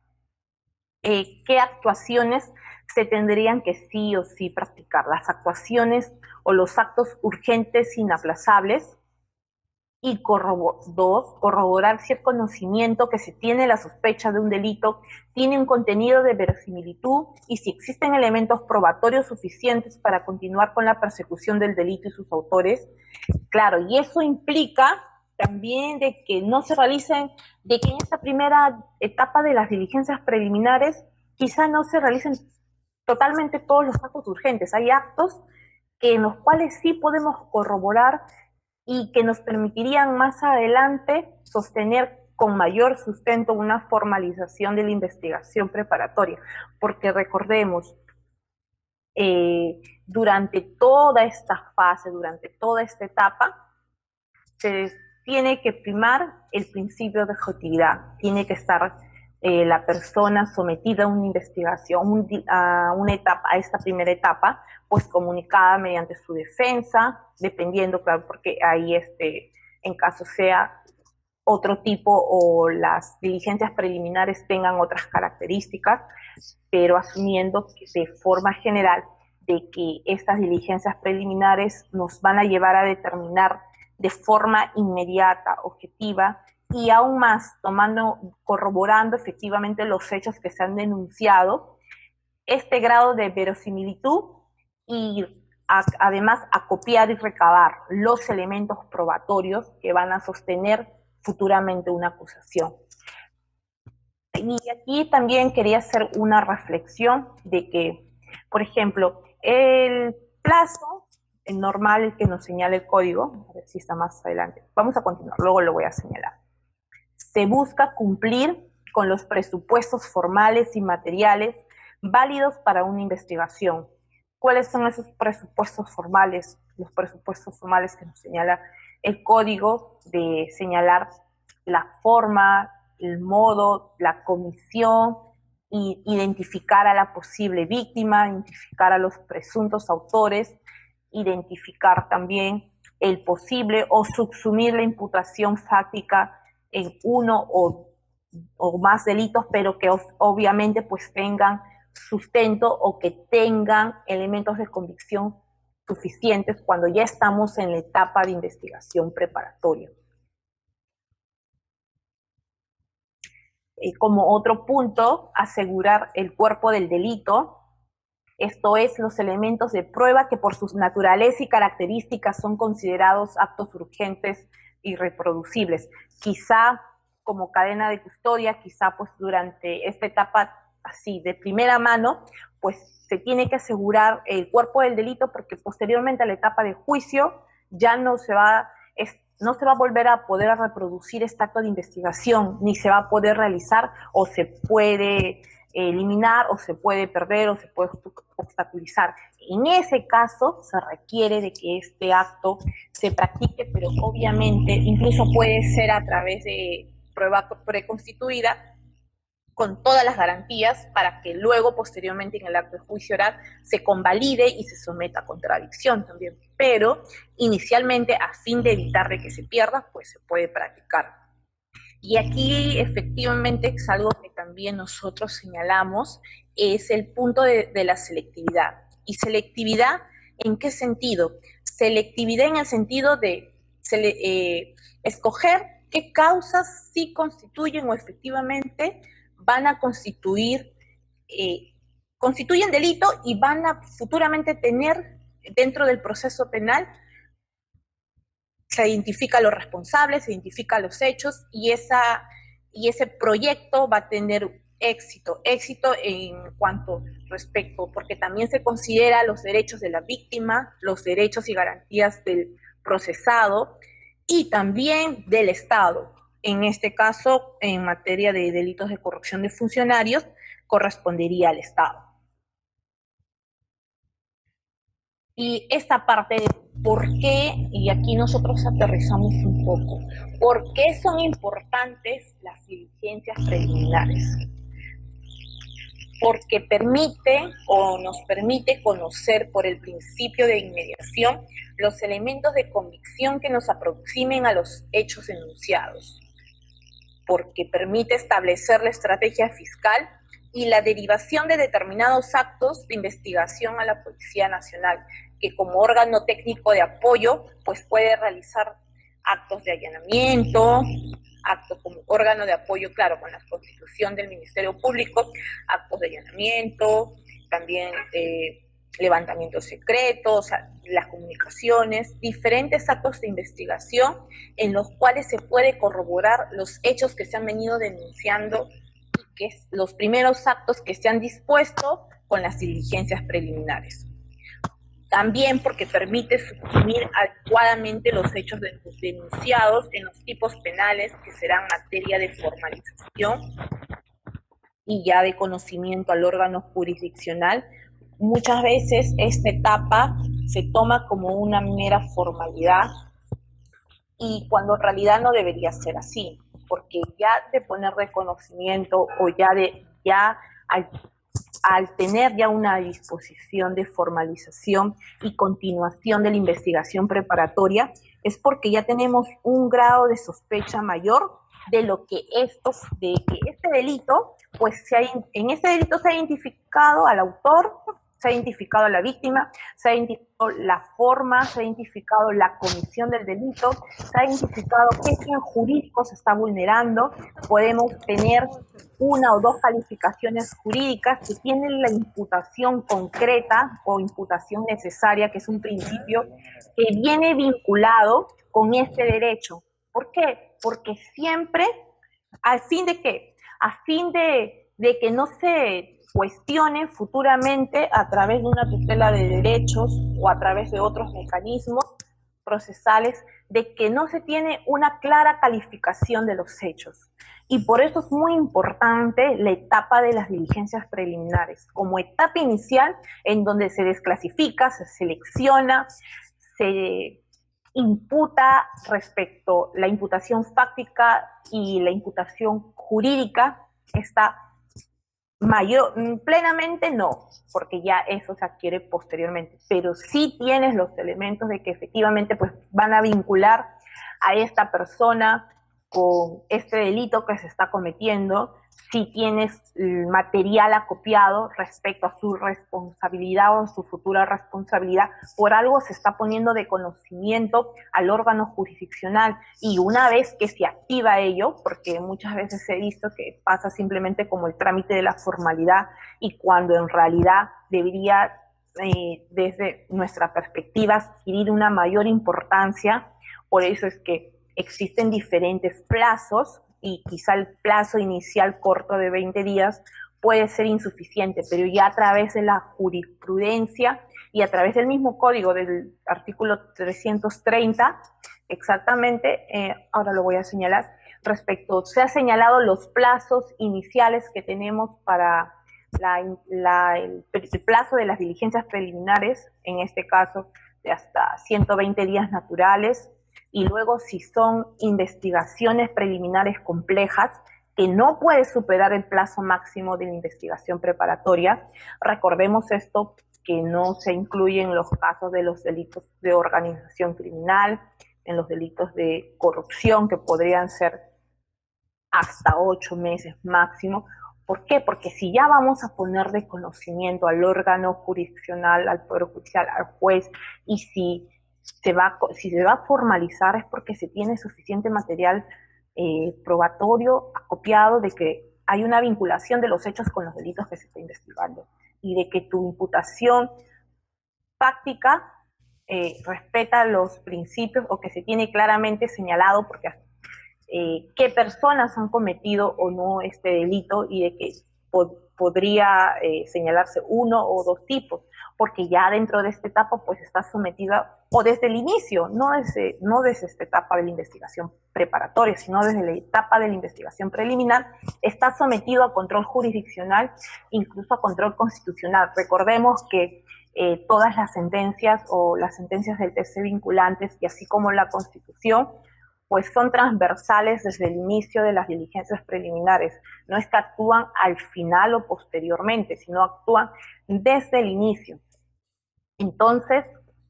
A: ¿Qué actuaciones se tendrían que sí o sí practicar? Las actuaciones o los actos urgentes inaplazables. Y corroborar si el conocimiento que se tiene la sospecha de un delito tiene un contenido de verosimilitud y si existen elementos probatorios suficientes para continuar con la persecución del delito y sus autores. Claro, y eso implica también de que no se realicen, de que en esta primera etapa de las diligencias preliminares quizá no se realicen totalmente todos los actos urgentes. Hay actos en los cuales sí podemos corroborar y que nos permitirían más adelante sostener con mayor sustento una formalización de la investigación preparatoria. Porque recordemos, durante toda esta fase, durante toda esta etapa, se tiene que primar el principio de objetividad, tiene que estar la persona sometida a una investigación, a esta primera etapa, pues comunicada mediante su defensa, dependiendo, claro, porque ahí en caso sea otro tipo o las diligencias preliminares tengan otras características, pero asumiendo que de forma general de que estas diligencias preliminares nos van a llevar a determinar de forma inmediata, objetiva, y aún más corroborando efectivamente los hechos que se han denunciado, este grado de verosimilitud y además acopiar y recabar los elementos probatorios que van a sostener futuramente una acusación. Y aquí también quería hacer una reflexión de que, por ejemplo, el plazo normal, el que nos señala el código, a ver si está más adelante, vamos a continuar, luego lo voy a señalar. Se busca cumplir con los presupuestos formales y materiales válidos para una investigación. ¿Cuáles son esos presupuestos formales? Los presupuestos formales que nos señala el código, de señalar la forma, el modo, la comisión, y identificar a la posible víctima, identificar a los presuntos autores, identificar también el posible o subsumir la imputación fáctica en uno o o más delitos, pero que obviamente pues tengan sustento o que tengan elementos de convicción suficientes cuando ya estamos en la etapa de investigación preparatoria. Como otro punto, asegurar el cuerpo del delito, esto es, los elementos de prueba que por su naturaleza y características son considerados actos urgentes y reproducibles. Quizá como cadena de custodia, quizá pues durante esta etapa así de primera mano, pues se tiene que asegurar el cuerpo del delito porque posteriormente a la etapa de juicio ya no se va a volver a poder reproducir este acto de investigación, ni se va a poder realizar o se puede eliminar o se puede perder o se puede obstaculizar. En ese caso se requiere de que este acto se practique, pero obviamente incluso puede ser a través de prueba preconstituida con todas las garantías para que luego, posteriormente, en el acto de juicio oral, se convalide y se someta a contradicción también. Pero, inicialmente, a fin de evitar de que se pierda, pues se puede practicar. Y aquí, efectivamente, es algo que también nosotros señalamos, es el punto de la selectividad. ¿Y selectividad en qué sentido? Selectividad en el sentido de escoger qué causas sí constituyen o efectivamente van a constituyen delito y van a futuramente tener dentro del proceso penal, se identifica a los responsables, se identifica a los hechos y ese proyecto va a tener éxito en cuanto respecto, porque también se considera los derechos de la víctima, los derechos y garantías del procesado y también del Estado. En este caso, en materia de delitos de corrupción de funcionarios, correspondería al Estado. Y esta parte de por qué, y aquí nosotros aterrizamos un poco, ¿por qué son importantes las diligencias preliminares? Porque permite o nos permite conocer por el principio de inmediación los elementos de convicción que nos aproximen a los hechos denunciados, porque permite establecer la estrategia fiscal y la derivación de determinados actos de investigación a la Policía Nacional, que como órgano técnico de apoyo, pues puede realizar actos de allanamiento, actos como órgano de apoyo, claro, con la constitución del Ministerio Público, actos de allanamiento, también levantamientos secretos, o sea, las comunicaciones, diferentes actos de investigación en los cuales se puede corroborar los hechos que se han venido denunciando y que es los primeros actos que se han dispuesto con las diligencias preliminares. También porque permite subsumir adecuadamente los hechos denunciados en los tipos penales que serán materia de formalización y ya de conocimiento al órgano jurisdiccional. Muchas veces esta etapa se toma como una mera formalidad y cuando en realidad no debería ser así, porque ya de poner reconocimiento o ya al tener ya una disposición de formalización y continuación de la investigación preparatoria, es porque ya tenemos un grado de sospecha mayor de lo que de que este delito, pues en este delito se ha identificado al autor, se ha identificado a la víctima, se ha identificado la forma, se ha identificado la comisión del delito, se ha identificado qué fin jurídico se está vulnerando. Podemos tener una o dos calificaciones jurídicas que tienen la imputación concreta o imputación necesaria, que es un principio que viene vinculado con este derecho. ¿Por qué? Porque siempre, ¿a fin de qué? A fin de que no se cuestione futuramente a través de una tutela de derechos o a través de otros mecanismos procesales, de que no se tiene una clara calificación de los hechos. Y por eso es muy importante la etapa de las diligencias preliminares, como etapa inicial en donde se desclasifica, se selecciona, se imputa respecto a la imputación fáctica y la imputación jurídica está plenamente no, porque ya eso se adquiere posteriormente, pero sí tienes los elementos de que efectivamente pues van a vincular a esta persona con este delito que se está cometiendo, si tienes material acopiado respecto a su responsabilidad o su futura responsabilidad, por algo se está poniendo de conocimiento al órgano jurisdiccional, y una vez que se activa ello, porque muchas veces he visto que pasa simplemente como el trámite de la formalidad, y cuando en realidad debería, desde nuestra perspectiva, adquirir una mayor importancia. Por eso es que existen diferentes plazos, y quizá el plazo inicial corto de 20 días puede ser insuficiente, pero ya a través de la jurisprudencia y a través del mismo código del artículo 330, exactamente, ahora lo voy a señalar, se ha señalado los plazos iniciales que tenemos para el plazo de las diligencias preliminares, en este caso de hasta 120 días naturales, y luego si son investigaciones preliminares complejas, que no puede superar el plazo máximo de la investigación preparatoria. Recordemos esto, que no se incluyen los casos de los delitos de organización criminal, en los delitos de corrupción, que podrían ser hasta 8 meses máximo. ¿Por qué? Porque si ya vamos a poner de conocimiento al órgano jurisdiccional, al Poder Judicial, al juez, y si se va a formalizar, es porque se tiene suficiente material probatorio acopiado de que hay una vinculación de los hechos con los delitos que se está investigando, y de que tu imputación fáctica respeta los principios, o que se tiene claramente señalado porque qué personas han cometido o no este delito, y de que podría señalarse uno o dos tipos, porque ya dentro de esta etapa pues está sometida, o desde el inicio, no desde esta etapa de la investigación preparatoria, sino desde la etapa de la investigación preliminar, está sometido a control jurisdiccional, incluso a control constitucional. Recordemos que todas las sentencias, o las sentencias del TC vinculantes, y así como la Constitución, pues son transversales desde el inicio de las diligencias preliminares. No es que actúan al final o posteriormente, sino actúan desde el inicio. Entonces,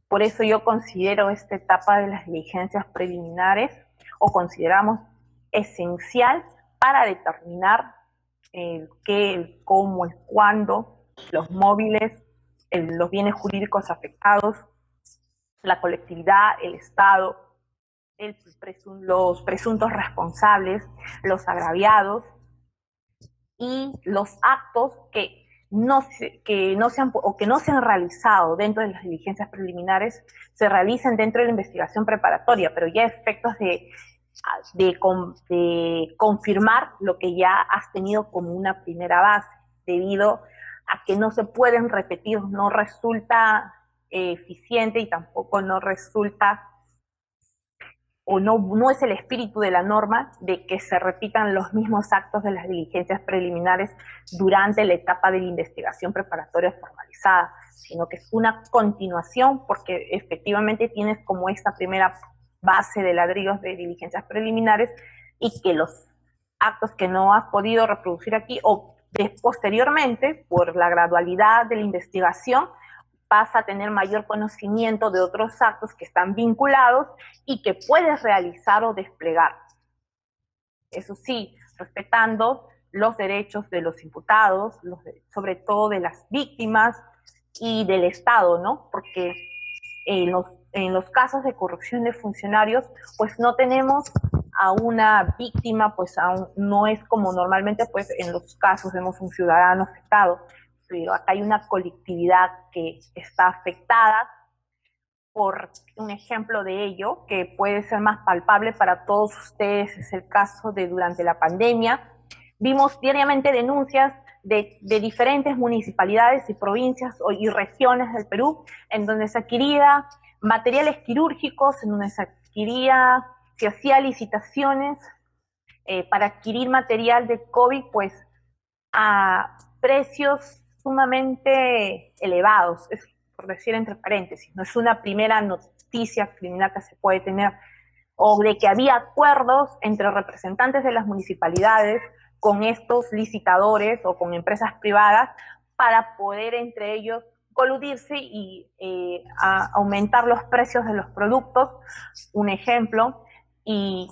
A: por eso yo considero esta etapa de las diligencias preliminares, o consideramos esencial para determinar el qué, el cómo, el cuándo, los móviles, los bienes jurídicos afectados, la colectividad, el Estado, los presuntos responsables, los agraviados, y los actos que no se han realizado dentro de las diligencias preliminares se realicen dentro de la investigación preparatoria, pero ya efectos de confirmar lo que ya has tenido como una primera base, debido a que no se pueden repetir, no resulta eficiente, y tampoco no resulta, o no es el espíritu de la norma, de que se repitan los mismos actos de las diligencias preliminares durante la etapa de la investigación preparatoria formalizada, sino que es una continuación, porque efectivamente tienes como esta primera base de ladrillos de diligencias preliminares, y que los actos que no has podido reproducir aquí, o posteriormente, por la gradualidad de la investigación, vas a tener mayor conocimiento de otros actos que están vinculados y que puedes realizar o desplegar. Eso sí, respetando los derechos de los imputados, sobre todo de las víctimas y del Estado, ¿no? Porque en los casos de corrupción de funcionarios, pues no tenemos a una víctima, pues aún no es como normalmente, pues en los casos vemos un ciudadano afectado, pero acá hay una colectividad que está afectada. Por un ejemplo de ello, que puede ser más palpable para todos ustedes, es el caso de durante la pandemia. Vimos diariamente denuncias de diferentes municipalidades y provincias y regiones del Perú, en donde se adquiría materiales quirúrgicos, en donde se hacía licitaciones para adquirir material de COVID, pues a precios sumamente elevados, es por decir entre paréntesis, no es una primera noticia criminal que se puede tener, o de que había acuerdos entre representantes de las municipalidades con estos licitadores o con empresas privadas para poder entre ellos coludirse y aumentar los precios de los productos, un ejemplo,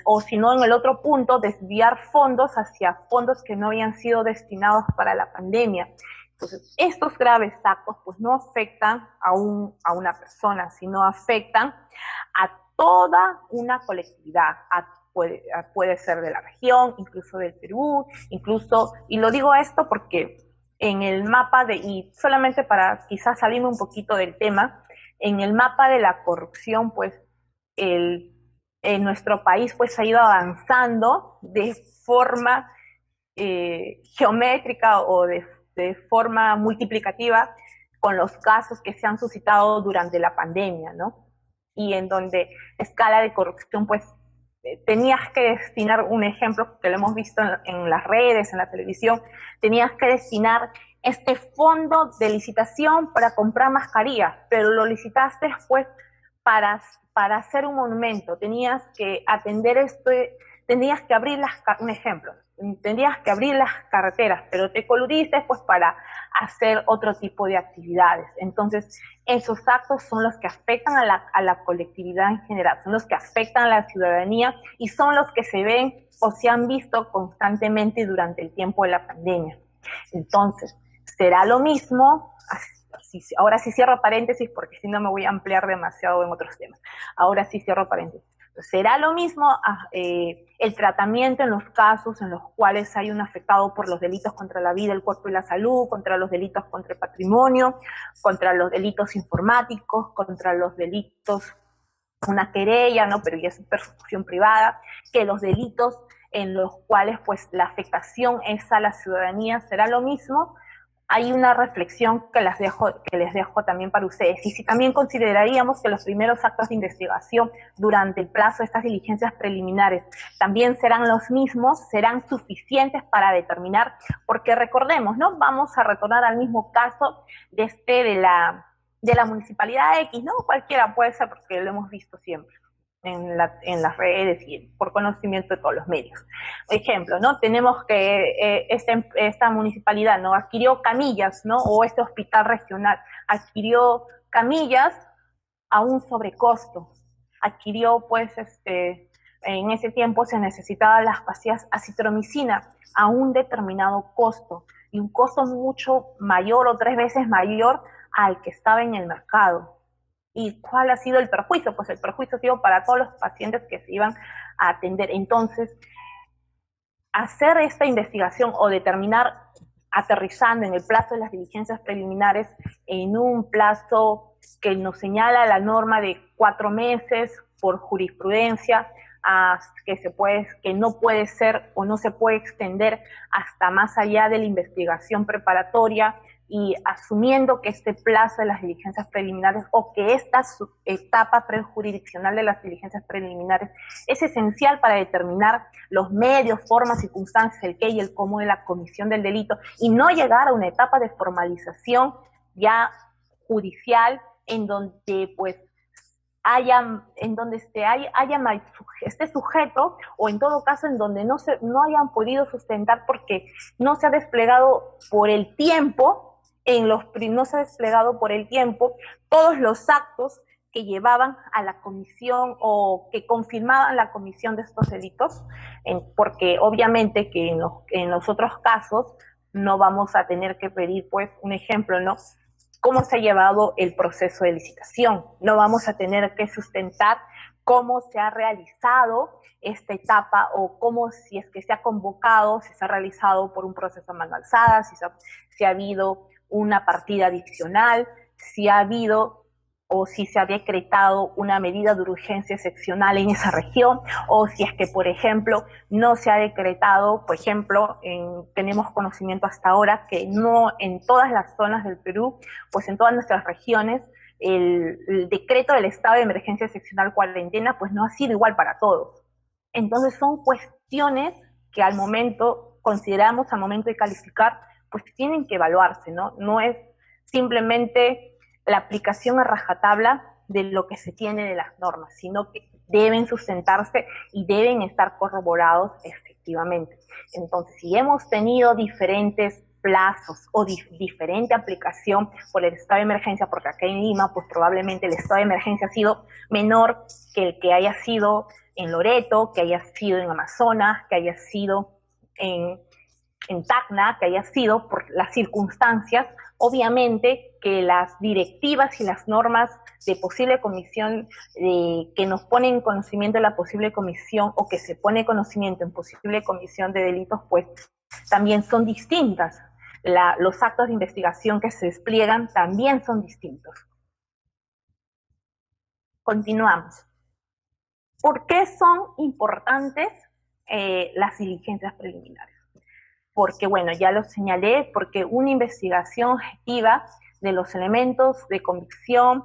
A: o si no, en el otro punto, desviar fondos hacia fondos que no habían sido destinados para la pandemia. Entonces, estos graves actos pues no afectan a una persona, sino afectan a toda una colectividad, puede ser de la región, incluso del Perú, incluso, y lo digo esto porque en el mapa y solamente para quizás salirme un poquito del tema, en el mapa de la corrupción, pues en nuestro país pues ha ido avanzando de forma geométrica o de forma multiplicativa con los casos que se han suscitado durante la pandemia, ¿no? Y en donde escala de corrupción, pues tenías que destinar un ejemplo que lo hemos visto en las redes, en la televisión, tenías que destinar este fondo de licitación para comprar mascarillas, pero lo licitaste pues para hacer un monumento, tenías que atender esto, tenías que abrir un ejemplo, tendrías que abrir las carreteras, pero te coludiste pues para hacer otro tipo de actividades. Entonces, esos actos son los que afectan a la colectividad en general, son los que afectan a la ciudadanía y son los que se ven o se han visto constantemente durante el tiempo de la pandemia. Entonces, será lo mismo, ahora sí cierro paréntesis porque si no me voy a ampliar demasiado en otros temas. Ahora sí cierro paréntesis. Será lo mismo el tratamiento en los casos en los cuales hay un afectado por los delitos contra la vida, el cuerpo y la salud, contra los delitos contra el patrimonio, contra los delitos informáticos, contra los delitos, una querella, ¿no? Pero ya es persecución privada, que los delitos en los cuales pues la afectación es a la ciudadanía, será lo mismo. Hay una reflexión que les dejo también para ustedes. Y si también consideraríamos que los primeros actos de investigación durante el plazo de estas diligencias preliminares también serán los mismos, serán suficientes para determinar, porque recordemos, ¿no? Vamos a retornar al mismo caso de la municipalidad X, ¿no? Cualquiera puede ser, porque lo hemos visto siempre en las redes y por conocimiento de todos los medios. Por ejemplo, ¿no? Tenemos que esta municipalidad, ¿no? Adquirió camillas, ¿no? O este hospital regional adquirió camillas a un sobrecosto. Adquirió, pues, en ese tiempo se necesitaban las pastillas acitromicina a un determinado costo, y un costo mucho mayor o 3 veces mayor al que estaba en el mercado. ¿Y cuál ha sido el perjuicio? Pues el perjuicio ha sido para todos los pacientes que se iban a atender. Entonces, hacer esta investigación o determinar, aterrizando en el plazo de las diligencias preliminares, en un plazo que nos señala la norma de 4 meses por jurisprudencia, que no puede ser o no se puede extender hasta más allá de la investigación preparatoria, y asumiendo que este plazo de las diligencias preliminares o que esta etapa prejurisdiccional de las diligencias preliminares es esencial para determinar los medios, formas, circunstancias, el qué y el cómo de la comisión del delito, y no llegar a una etapa de formalización ya judicial en donde pues esté sujeto, o en todo caso en donde no hayan podido sustentar porque no se ha desplegado por el tiempo, todos los actos que llevaban a la comisión o que confirmaban la comisión de estos delitos, porque obviamente que en los otros casos no vamos a tener que pedir, pues, un ejemplo, ¿no? Cómo se ha llevado el proceso de licitación. No vamos a tener que sustentar cómo se ha realizado esta etapa, o cómo, si es que se ha convocado, si se ha realizado por un proceso a mano alzada, si ha habido una partida adicional, si ha habido o si se ha decretado una medida de urgencia excepcional en esa región, o si es que, por ejemplo, no se ha decretado, por ejemplo, tenemos conocimiento hasta ahora que no en todas las zonas del Perú, pues en todas nuestras regiones, el decreto del estado de emergencia excepcional cuarentena, pues no ha sido igual para todos. Entonces son cuestiones que consideramos al momento de calificar, pues tienen que evaluarse, ¿no? No es simplemente la aplicación a rajatabla de lo que se tiene de las normas, sino que deben sustentarse y deben estar corroborados efectivamente. Entonces, si hemos tenido diferentes plazos o diferente aplicación por el estado de emergencia, porque acá en Lima, pues probablemente el estado de emergencia ha sido menor que el que haya sido en Loreto, que haya sido en Amazonas, que haya sido en Tacna, que haya sido por las circunstancias. Obviamente que las directivas y las normas de posible comisión que nos ponen en conocimiento de la posible comisión o que se pone conocimiento en posible comisión de delitos, pues también son distintas. Los actos de investigación que se despliegan también son distintos. Continuamos. ¿Por qué son importantes las diligencias preliminares? Porque, bueno, ya lo señalé, porque una investigación objetiva de los elementos de convicción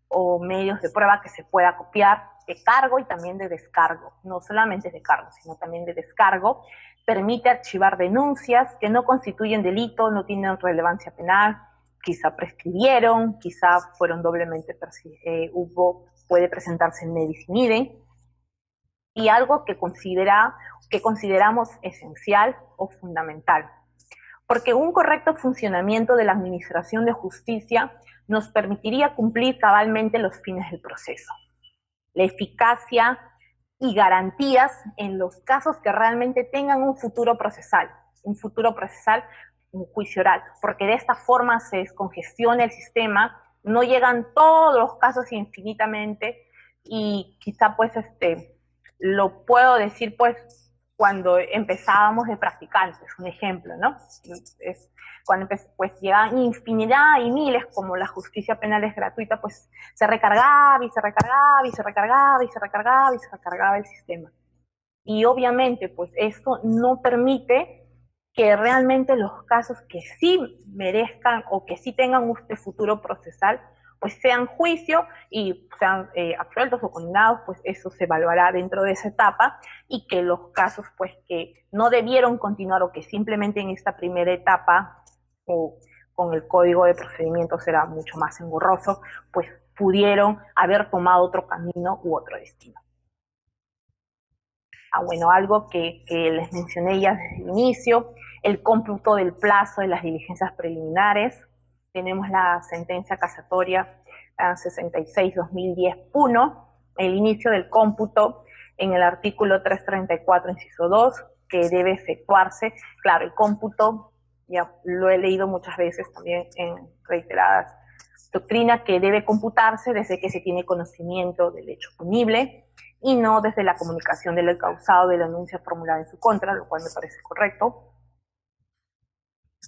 A: o medios de prueba que se pueda copiar de cargo y también de descargo, no solamente de cargo, sino también de descargo, permite archivar denuncias que no constituyen delito, no tienen relevancia penal, quizá prescribieron, quizá fueron doblemente, puede presentarse en nedis in idem, y algo que consideramos esencial o fundamental. Porque un correcto funcionamiento de la administración de justicia nos permitiría cumplir cabalmente los fines del proceso. La eficacia y garantías en los casos que realmente tengan un futuro procesal, un juicio oral, porque de esta forma se descongestiona el sistema, no llegan todos los casos infinitamente y quizá pues lo puedo decir pues cuando empezábamos de practicantes, un ejemplo, ¿no? Cuando pues llegaban infinidad y miles, como la justicia penal es gratuita, pues se recargaba y se recargaba y se recargaba y se recargaba y se recargaba el sistema. Y obviamente pues eso no permite que realmente los casos que sí merezcan o que sí tengan un futuro procesal pues sean juicio y sean absueltos o condenados, pues eso se evaluará dentro de esa etapa, y que los casos pues que no debieron continuar o que simplemente en esta primera etapa o con el código de procedimientos era mucho más engorroso, pues pudieron haber tomado otro camino u otro destino. Bueno, algo que les mencioné ya desde el inicio, el cómputo del plazo de las diligencias preliminares. Tenemos la sentencia casatoria 66-2010-1, el inicio del cómputo en el artículo 334, inciso 2, que debe efectuarse. Claro, el cómputo, ya lo he leído muchas veces también en reiteradas doctrinas, que debe computarse desde que se tiene conocimiento del hecho punible y no desde la comunicación del causado de la denuncia formulada en su contra, lo cual me parece correcto.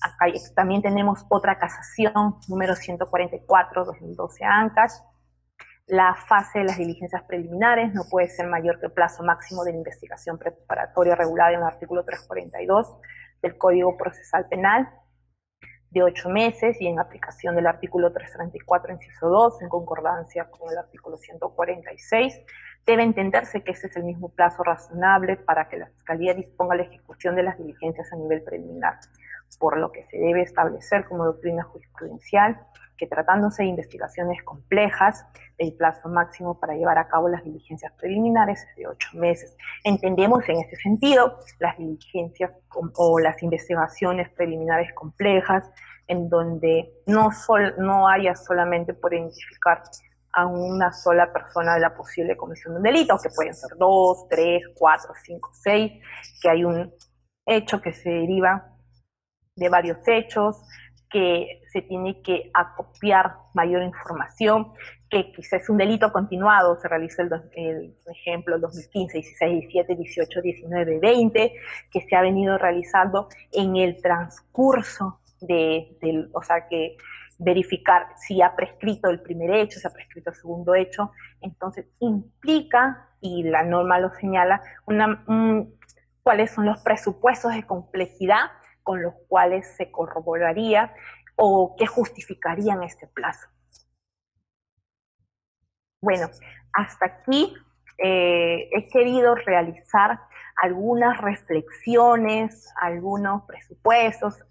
A: Acá también tenemos otra casación, número 144-2012 Ancash. La fase de las diligencias preliminares no puede ser mayor que el plazo máximo de la investigación preparatoria regulada en el artículo 342 del Código Procesal Penal, de 8 meses, y en aplicación del artículo 334, inciso 2, en concordancia con el artículo 146, debe entenderse que ese es el mismo plazo razonable para que la Fiscalía disponga la ejecución de las diligencias a nivel preliminar, por lo que se debe establecer como doctrina jurisprudencial que, tratándose de investigaciones complejas, el plazo máximo para llevar a cabo las diligencias preliminares es de 8 meses. Entendemos en este sentido las diligencias o las investigaciones preliminares complejas, en donde no haya solamente por identificar a una sola persona de la posible comisión de un delito, que pueden ser 2, 3, 4, 5, 6, que hay un hecho que se deriva de varios hechos, que se tiene que acopiar mayor información, que quizás es un delito continuado, se realiza el ejemplo, el 2015, 16, 17, 18, 19, 20, que se ha venido realizando en el transcurso o sea, que verificar si ha prescrito el primer hecho, si ha prescrito el segundo hecho. Entonces implica, y la norma lo señala, cuáles son los presupuestos de complejidad con los cuales se corroboraría o que justificarían este plazo. Bueno, hasta aquí he querido realizar algunas reflexiones, algunos presupuestos,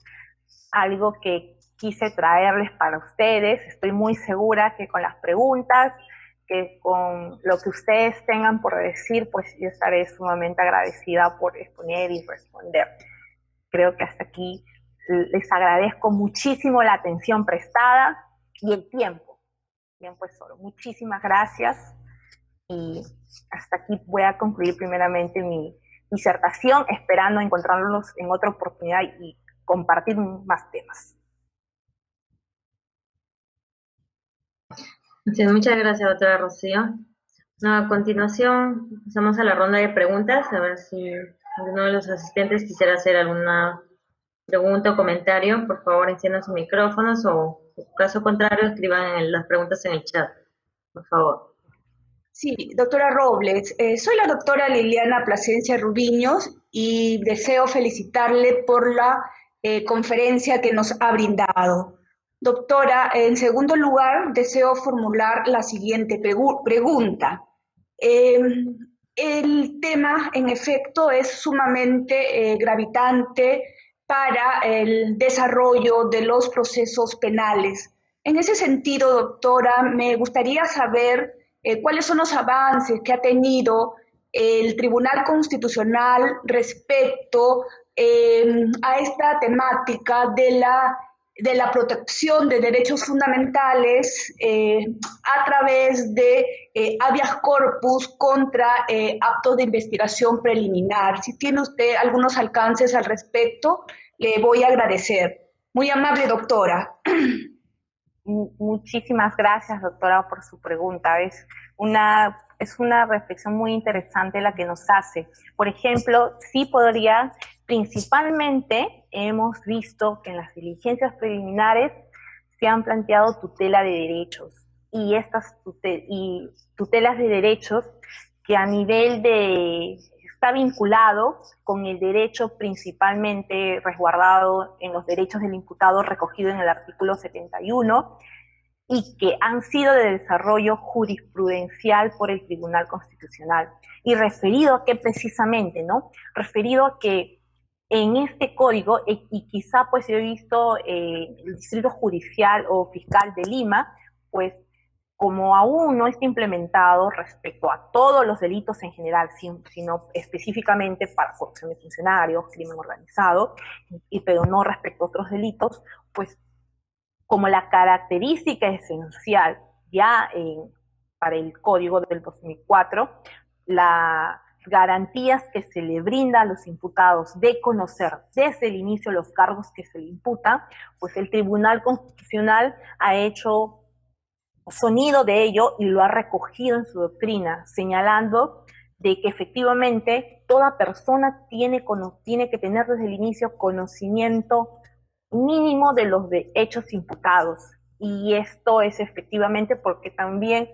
A: algo que quise traerles para ustedes. Estoy muy segura que con las preguntas, que con lo que ustedes tengan por decir, pues yo estaré sumamente agradecida por exponer y responder. Creo que hasta aquí les agradezco muchísimo la atención prestada y el tiempo. Bien, pues solo muchísimas gracias y hasta aquí voy a concluir primeramente mi disertación, esperando encontrarnos en otra oportunidad y compartir más temas.
B: Sí, muchas gracias, doctora Rocío. No, a continuación pasamos a la ronda de preguntas, a ver si alguno de los asistentes quisiera hacer alguna pregunta o comentario. Por favor, enciendan sus micrófonos o, en caso contrario, escriban las preguntas en el chat, por favor.
C: Sí, doctora Robles, soy la doctora Liliana Plasencia Rubiños y deseo felicitarle por la conferencia que nos ha brindado. Doctora, en segundo lugar, deseo formular la siguiente pregunta. El tema, en efecto, es sumamente gravitante para el desarrollo de los procesos penales. En ese sentido, doctora, me gustaría saber cuáles son los avances que ha tenido el Tribunal Constitucional respecto a esta temática de la protección de derechos fundamentales a través de habeas corpus contra actos de investigación preliminar. Si tiene usted algunos alcances al respecto, le voy a agradecer. Muy amable, doctora.
A: Muchísimas gracias, doctora, por su pregunta. Es una reflexión muy interesante la que nos hace. Por ejemplo, sí podría, principalmente hemos visto que en las diligencias preliminares se han planteado tutela de derechos y estas tutelas de derechos que a nivel de está vinculado con el derecho principalmente resguardado en los derechos del imputado recogido en el artículo 71 y que han sido de desarrollo jurisprudencial por el Tribunal Constitucional. Y referido a qué precisamente, ¿no? Referido a que en este código, y quizá pues yo he visto el Distrito Judicial o Fiscal de Lima, pues como aún no está implementado respecto a todos los delitos en general, sino específicamente para corrupción de funcionarios, crimen organizado, pero no respecto a otros delitos, pues como la característica esencial ya para el Código del 2004, las garantías que se le brinda a los imputados de conocer desde el inicio los cargos que se le imputan, pues el Tribunal Constitucional ha hecho sonido de ello y lo ha recogido en su doctrina, señalando de que efectivamente toda persona tiene que tener desde el inicio conocimiento mínimo de los hechos imputados. Y esto es efectivamente porque también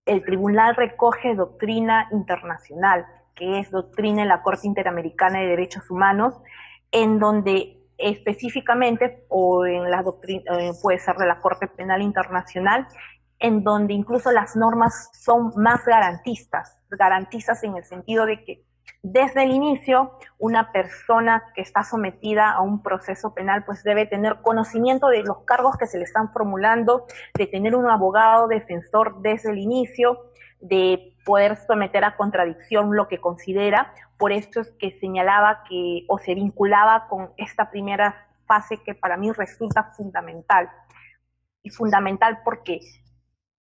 A: el tribunal recoge doctrina internacional, que es doctrina de la Corte Interamericana de Derechos Humanos, en donde específicamente, o en la doctrina, puede ser de la Corte Penal Internacional, en donde incluso las normas son más garantistas en el sentido de que desde el inicio una persona que está sometida a un proceso penal pues debe tener conocimiento de los cargos que se le están formulando, de tener un abogado defensor desde el inicio, de poder someter a contradicción lo que considera. Por esto es que señalaba que o se vinculaba con esta primera fase que para mí resulta fundamental. Y fundamental porque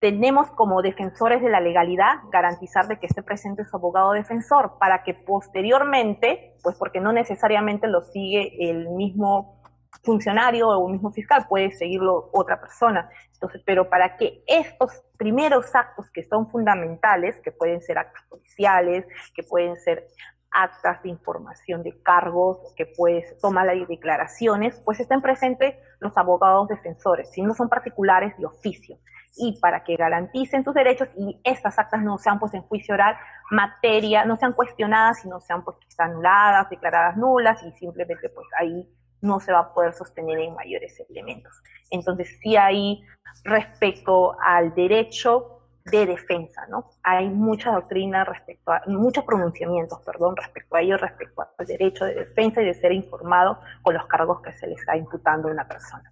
A: tenemos como defensores de la legalidad garantizar de que esté presente su abogado defensor para que posteriormente, pues porque no necesariamente lo sigue el mismo funcionario o el mismo fiscal, puede seguirlo otra persona. Entonces, pero para que estos primeros actos que son fundamentales, que pueden ser actos policiales, que pueden ser actas de información de cargos, que puedes tomar las declaraciones, pues estén presentes los abogados defensores, si no son particulares de oficio, y para que garanticen sus derechos y estas actas no sean pues en juicio oral materia, no sean cuestionadas, sino sean pues quizá anuladas, declaradas nulas y simplemente pues ahí no se va a poder sostener en mayores elementos. Entonces sí hay respecto al derecho de defensa, ¿no? Hay mucha doctrina respecto a, muchos pronunciamientos, perdón, respecto a ello, respecto al derecho de defensa y de ser informado con los cargos que se le está imputando a una persona.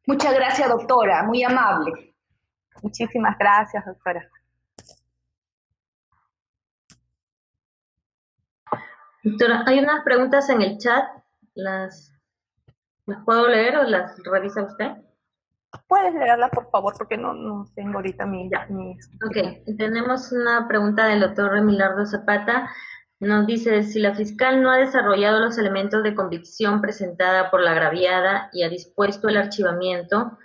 C: Muchas gracias, doctora, muy amable.
A: Muchísimas gracias, doctora.
B: Doctora, hay unas preguntas en el chat, ¿las, las puedo leer o las revisa usted?
A: ¿Puedes leerla, por favor? Porque no tengo ahorita
B: Ya.
A: mi...
B: Ok, tenemos una pregunta del doctor Remilardo Zapata. Nos dice, si la fiscal no ha desarrollado los elementos de convicción presentada por la agraviada y ha dispuesto el archivamiento,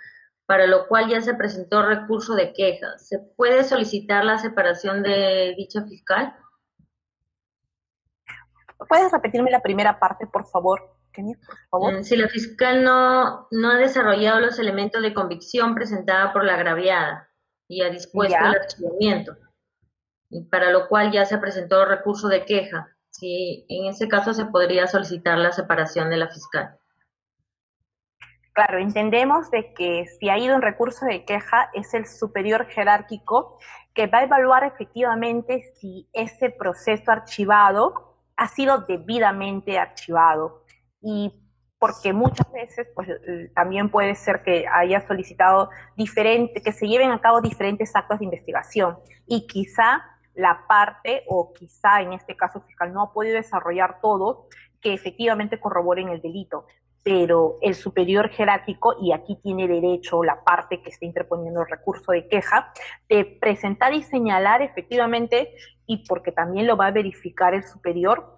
B: para lo cual ya se presentó recurso de queja, ¿se puede solicitar la separación de dicha fiscal?
A: ¿Puedes repetirme la primera parte, por favor, Kenia, por favor?
B: Si la fiscal no ha desarrollado los elementos de convicción presentada por la agraviada y ha dispuesto el
A: Ya.
B: archivamiento, y para lo cual ya se presentó recurso de queja, si en ese caso se podría solicitar la separación de la fiscal.
A: Claro, entendemos de que si ha ido un recurso de queja es el superior jerárquico que va a evaluar efectivamente si ese proceso archivado ha sido debidamente archivado y porque muchas veces pues también puede ser que haya solicitado que se lleven a cabo diferentes actos de investigación y quizá la parte o quizá en este caso fiscal no ha podido desarrollar todos que efectivamente corroboren el delito, pero el superior jerárquico, y aquí tiene derecho la parte que está interponiendo el recurso de queja, de presentar y señalar efectivamente, y porque también lo va a verificar el superior,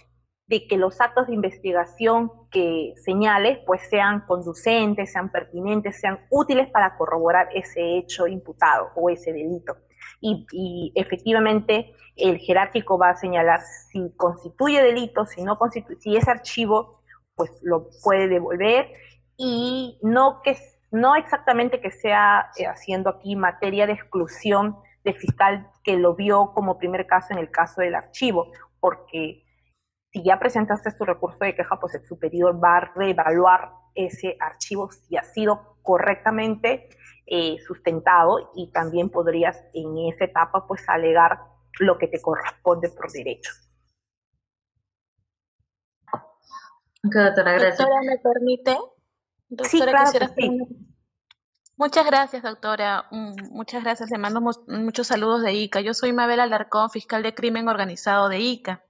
A: de que los actos de investigación que señale pues sean conducentes, sean pertinentes, sean útiles para corroborar ese hecho imputado o ese delito. Y efectivamente el jerárquico va a señalar si constituye delito, si no constituye, si es archivo, pues lo puede devolver y no exactamente que sea haciendo aquí materia de exclusión del fiscal que lo vio como primer caso en el caso del archivo, porque si ya presentaste tu recurso de queja, pues el superior va a reevaluar ese archivo si ha sido correctamente sustentado y también podrías en esa etapa pues alegar lo que te corresponde por derecho.
B: Ok, doctora, gracias.
D: Doctora, ¿me permite? Doctora,
A: sí, claro
D: quisiera
A: que sí.
D: Muchas gracias, doctora. Muchas gracias. Le mando muchos saludos de ICA. Yo soy Mabel Alarcón, fiscal de crimen organizado de ICA.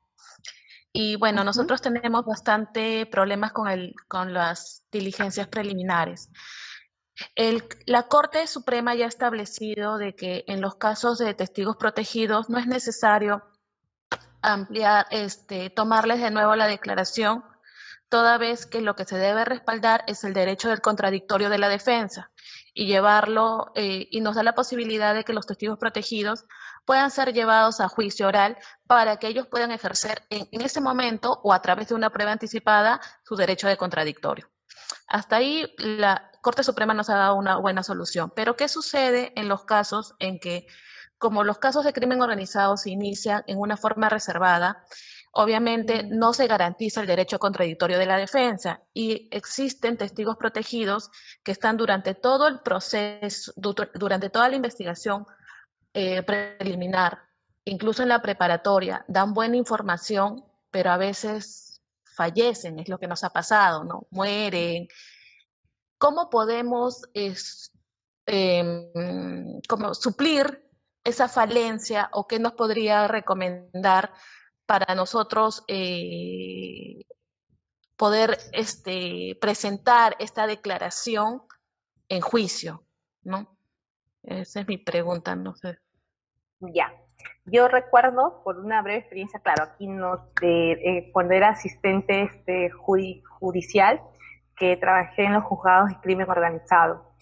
D: Y bueno, nosotros tenemos bastante problemas con las diligencias preliminares. La Corte Suprema ya ha establecido de que en los casos de testigos protegidos no es necesario ampliar, tomarles de nuevo la declaración, toda vez que lo que se debe respaldar es el derecho del contradictorio de la defensa y llevarlo, y nos da la posibilidad de que los testigos protegidos puedan ser llevados a juicio oral para que ellos puedan ejercer en ese momento o a través de una prueba anticipada su derecho de contradictorio. Hasta ahí la Corte Suprema nos ha dado una buena solución, pero ¿qué sucede en los casos en que, como los casos de crimen organizado se inician en una forma reservada, obviamente no se garantiza el derecho contradictorio de la defensa y existen testigos protegidos que están durante todo el proceso, durante toda la investigación preliminar, incluso en la preparatoria, dan buena información, pero a veces fallecen, es lo que nos ha pasado, ¿no? Mueren. ¿Cómo podemos como suplir esa falencia o qué nos podría recomendar para nosotros poder presentar esta declaración en juicio, ¿no? Esa es mi pregunta, no sé.
A: Ya. Yo recuerdo, por una breve experiencia, claro, aquí no, cuando era asistente judicial, que trabajé en los juzgados de crimen organizado.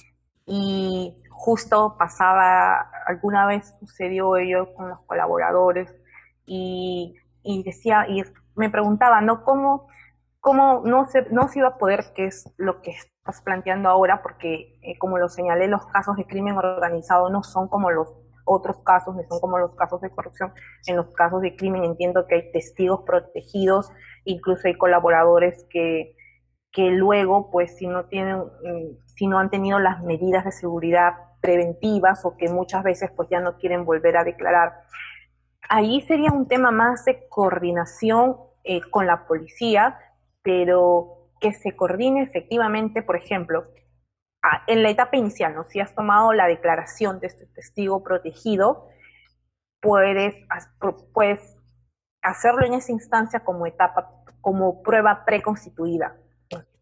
A: Y justo pasaba, alguna vez sucedió ello con los colaboradores y decía, y me preguntaba, ¿no? ¿Cómo no se iba a poder, qué es lo que estás planteando ahora? Porque, como lo señalé, los casos de crimen organizado no son como los otros casos, no son como los casos de corrupción. En los casos de crimen entiendo que hay testigos protegidos, incluso hay colaboradores que luego, pues si no han tenido las medidas de seguridad preventivas o que muchas veces pues ya no quieren volver a declarar. Ahí sería un tema más de coordinación con la policía, pero que se coordine efectivamente, por ejemplo, en la etapa inicial, ¿no? Si has tomado la declaración de este testigo protegido, puedes hacerlo en esa instancia como etapa, como prueba preconstituida,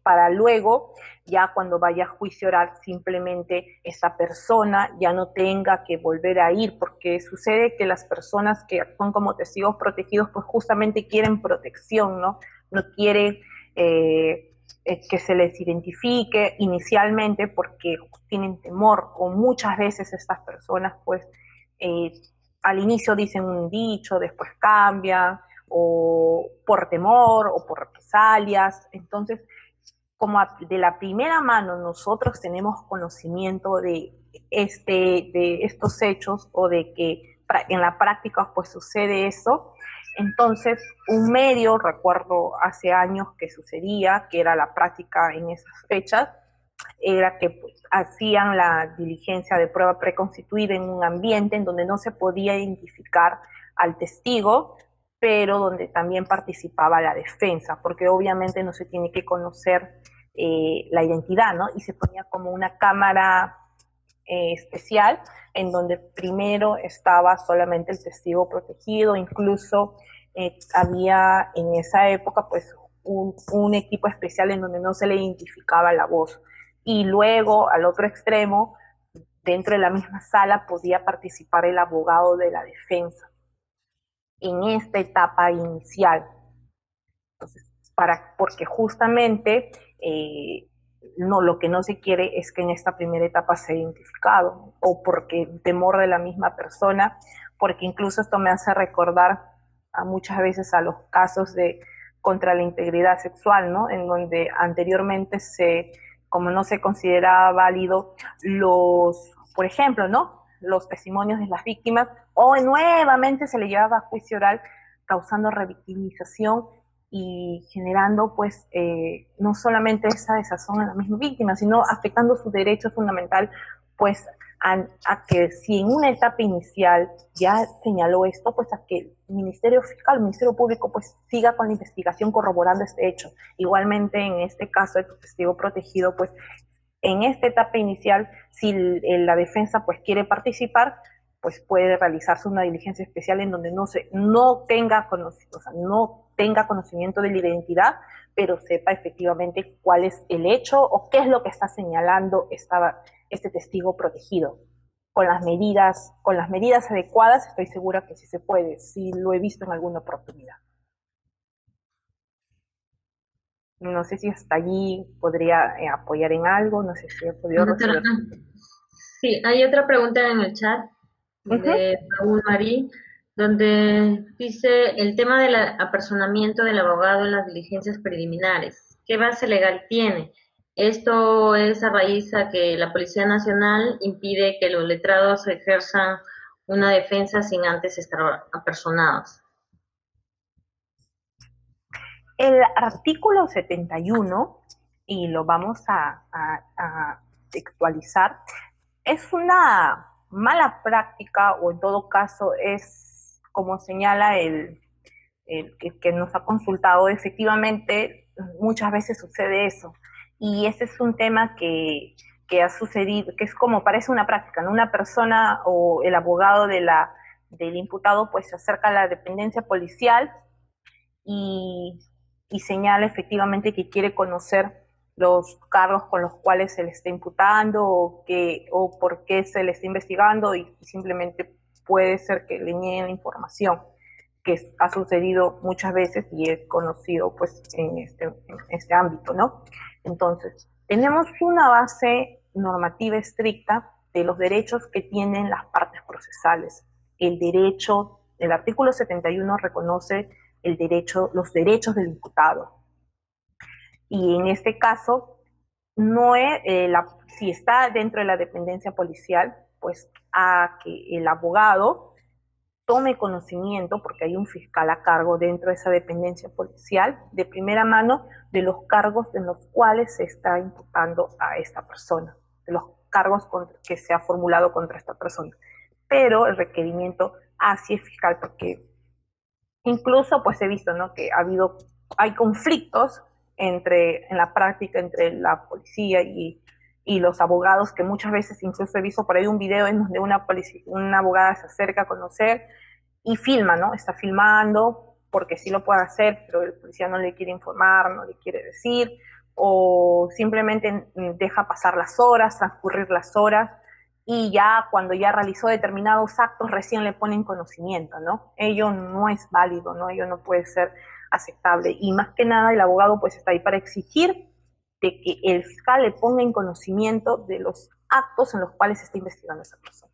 A: para luego, ya cuando vaya a juicio oral, simplemente esa persona ya no tenga que volver a ir, porque sucede que las personas que actúan como testigos protegidos, pues justamente quieren protección, ¿no? No quieren que se les identifique inicialmente porque tienen temor, o muchas veces estas personas, pues, eh, al inicio dicen un dicho, después cambian, o por temor, o por represalias. Entonces, como de la primera mano nosotros tenemos conocimiento de estos hechos, o de que en la práctica pues sucede eso, entonces un medio, recuerdo hace años que sucedía, que era la práctica en esas fechas, era que pues, hacían la diligencia de prueba preconstituida en un ambiente en donde no se podía identificar al testigo, pero donde también participaba la defensa, porque obviamente no se tiene que conocer la identidad, ¿no? Y se ponía como una cámara especial en donde primero estaba solamente el testigo protegido, incluso había en esa época pues un equipo especial en donde no se le identificaba la voz. Y luego al otro extremo, dentro de la misma sala, podía participar el abogado de la defensa en esta etapa inicial. Entonces, porque justamente no, lo que no se quiere es que en esta primera etapa sea identificado, o porque el temor de la misma persona, porque incluso esto me hace recordar a muchas veces a los casos de contra la integridad sexual, ¿no? En donde anteriormente como no se consideraba válido por ejemplo, ¿no? Los testimonios de las víctimas, o nuevamente se le llevaba a juicio oral, causando revictimización y generando pues no solamente esa desazón a la misma víctima, sino afectando su derecho fundamental pues a que si en una etapa inicial ya señaló esto, pues a que el Ministerio Fiscal, el Ministerio Público pues siga con la investigación corroborando este hecho. Igualmente en este caso el testigo protegido, pues en esta etapa inicial, si la defensa pues quiere participar, pues puede realizarse una diligencia especial en donde no tenga conocimiento de la identidad, pero sepa efectivamente cuál es el hecho o qué es lo que está señalando este testigo protegido. Con las medidas adecuadas, estoy segura que sí se puede, sí lo he visto en alguna oportunidad. No sé si hasta allí podría apoyar en algo, no sé si he podido resolver.
B: Sí, hay otra pregunta en el chat de Raúl Marí, donde dice el tema del apersonamiento del abogado en las diligencias preliminares. ¿Qué base legal tiene? Esto es a raíz a que la Policía Nacional impide que los letrados ejerzan una defensa sin antes estar apersonados.
A: El artículo 71, y lo vamos a textualizar, es una mala práctica, o en todo caso es como señala el que nos ha consultado, efectivamente muchas veces sucede eso, y ese es un tema que ha sucedido, que es como parece una práctica, ¿no? Una persona o el abogado del imputado pues se acerca a la dependencia policial y señala efectivamente que quiere conocer los cargos con los cuales se le está imputando o por qué se le está investigando, y simplemente puede ser que le nieguen la información, que ha sucedido muchas veces y es conocido pues en este ámbito, ¿no? Entonces, tenemos una base normativa estricta de los derechos que tienen las partes procesales. El artículo 71 reconoce los derechos del imputado. Y en este caso, si está dentro de la dependencia policial, pues a que el abogado tome conocimiento, porque hay un fiscal a cargo dentro de esa dependencia policial, de primera mano, de los cargos en los cuales se está imputando a esta persona, de los cargos que se ha formulado contra esta persona. Pero el requerimiento hacia el fiscal, porque incluso pues he visto, ¿no?, que hay conflictos en la práctica entre la policía y los abogados, que muchas veces incluso he visto por ahí un video en donde una abogada se acerca a conocer y filma, ¿no? Está filmando porque sí lo puede hacer, pero el policía no le quiere informar, no le quiere decir, o simplemente deja pasar las horas, transcurrir las horas, y ya cuando ya realizó determinados actos recién le ponen conocimiento, ¿no? Ello no es válido, ¿no? Ello no puede ser aceptable. Y más que nada el abogado pues está ahí para exigir de que el fiscal le ponga en conocimiento de los actos en los cuales se está investigando a esa persona.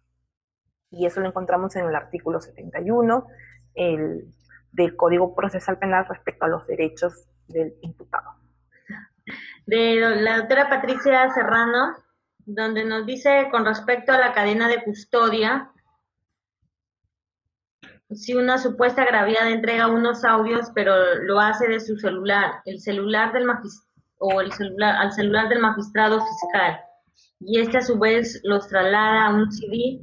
A: Y eso lo encontramos en el artículo 71 del Código Procesal Penal respecto a los derechos del imputado.
B: De la doctora Patricia Serrano, donde nos dice con respecto a la cadena de custodia, si una supuesta agraviada entrega unos audios, pero lo hace de su celular, el celular del al celular del magistrado fiscal, y este a su vez los traslada a un CD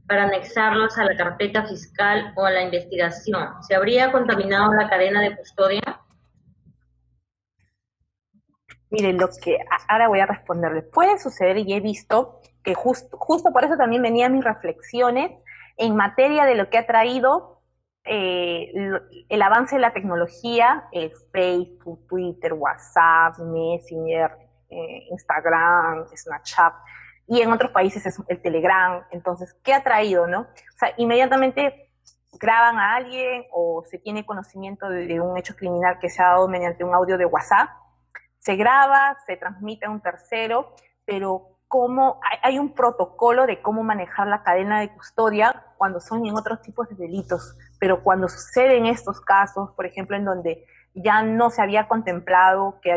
B: para anexarlos a la carpeta fiscal o a la investigación, ¿se habría contaminado la cadena de custodia?
A: Miren, ahora voy a responderle. Puede suceder, y he visto que justo por eso también venían mis reflexiones en materia de lo que ha traído el avance de la tecnología, Facebook, Twitter, WhatsApp, Messenger, Instagram, Snapchat, y en otros países es el Telegram. Entonces, ¿qué ha traído, no? O sea, inmediatamente graban a alguien o se tiene conocimiento de un hecho criminal que se ha dado mediante un audio de WhatsApp, se graba, se transmite a un tercero, pero hay un protocolo de cómo manejar la cadena de custodia cuando son en otros tipos de delitos, pero cuando suceden estos casos, por ejemplo, en donde ya no se había contemplado que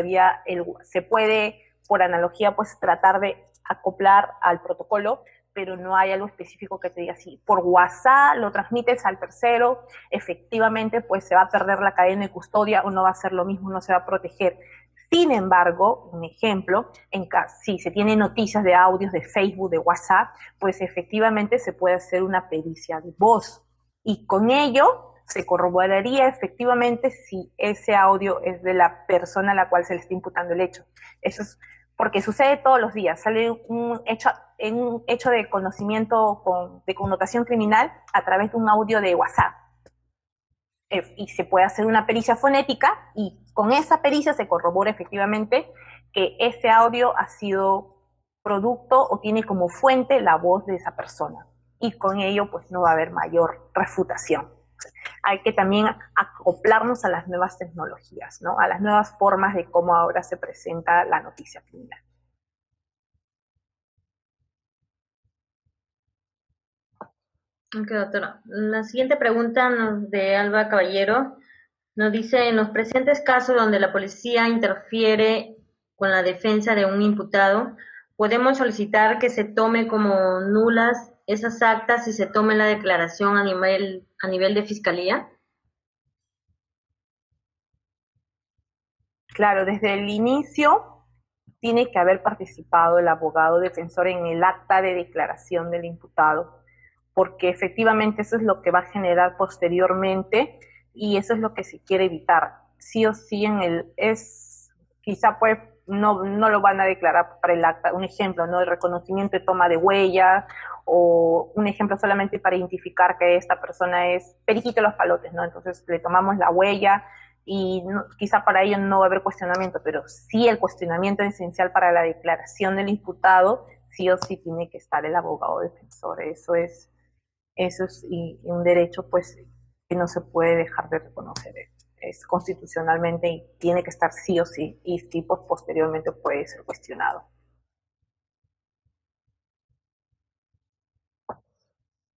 A: se puede, por analogía, pues tratar de acoplar al protocolo, pero no hay algo específico que te diga así. Por WhatsApp lo transmites al tercero, efectivamente, pues se va a perder la cadena de custodia o no va a ser lo mismo, no se va a proteger. Sin embargo, un ejemplo, si se tienen noticias de audios de Facebook, de WhatsApp, pues efectivamente se puede hacer una pericia de voz y con ello se corroboraría efectivamente si ese audio es de la persona a la cual se le está imputando el hecho. Eso es porque sucede todos los días, sale un hecho de conocimiento de connotación criminal a través de un audio de WhatsApp. Y se puede hacer una pericia fonética y con esa pericia se corrobora efectivamente que ese audio ha sido producto o tiene como fuente la voz de esa persona. Y con ello pues no va a haber mayor refutación. Hay que también acoplarnos a las nuevas tecnologías, ¿no? A las nuevas formas de cómo ahora se presenta la noticia criminal.
B: Ok, doctora. La siguiente pregunta de Alba Caballero nos dice, en los presentes casos donde la policía interfiere con la defensa de un imputado, ¿podemos solicitar que se tome como nulas esas actas y se tome la declaración a nivel de fiscalía?
A: Claro, desde el inicio tiene que haber participado el abogado defensor en el acta de declaración del imputado, porque efectivamente eso es lo que va a generar posteriormente y eso es lo que se quiere evitar. Sí o sí quizá pues no lo van a declarar para el acta. Un ejemplo, ¿no? El reconocimiento de toma de huellas, o un ejemplo solamente para identificar que esta persona es Periquito de los Palotes, ¿no? Entonces le tomamos la huella y quizá para ello no va a haber cuestionamiento, pero sí el cuestionamiento esencial para la declaración del imputado, sí o sí tiene que estar el abogado defensor. Eso es un derecho pues que no se puede dejar de reconocer. Es constitucionalmente y tiene que estar sí o sí, y sí pues, posteriormente puede ser cuestionado.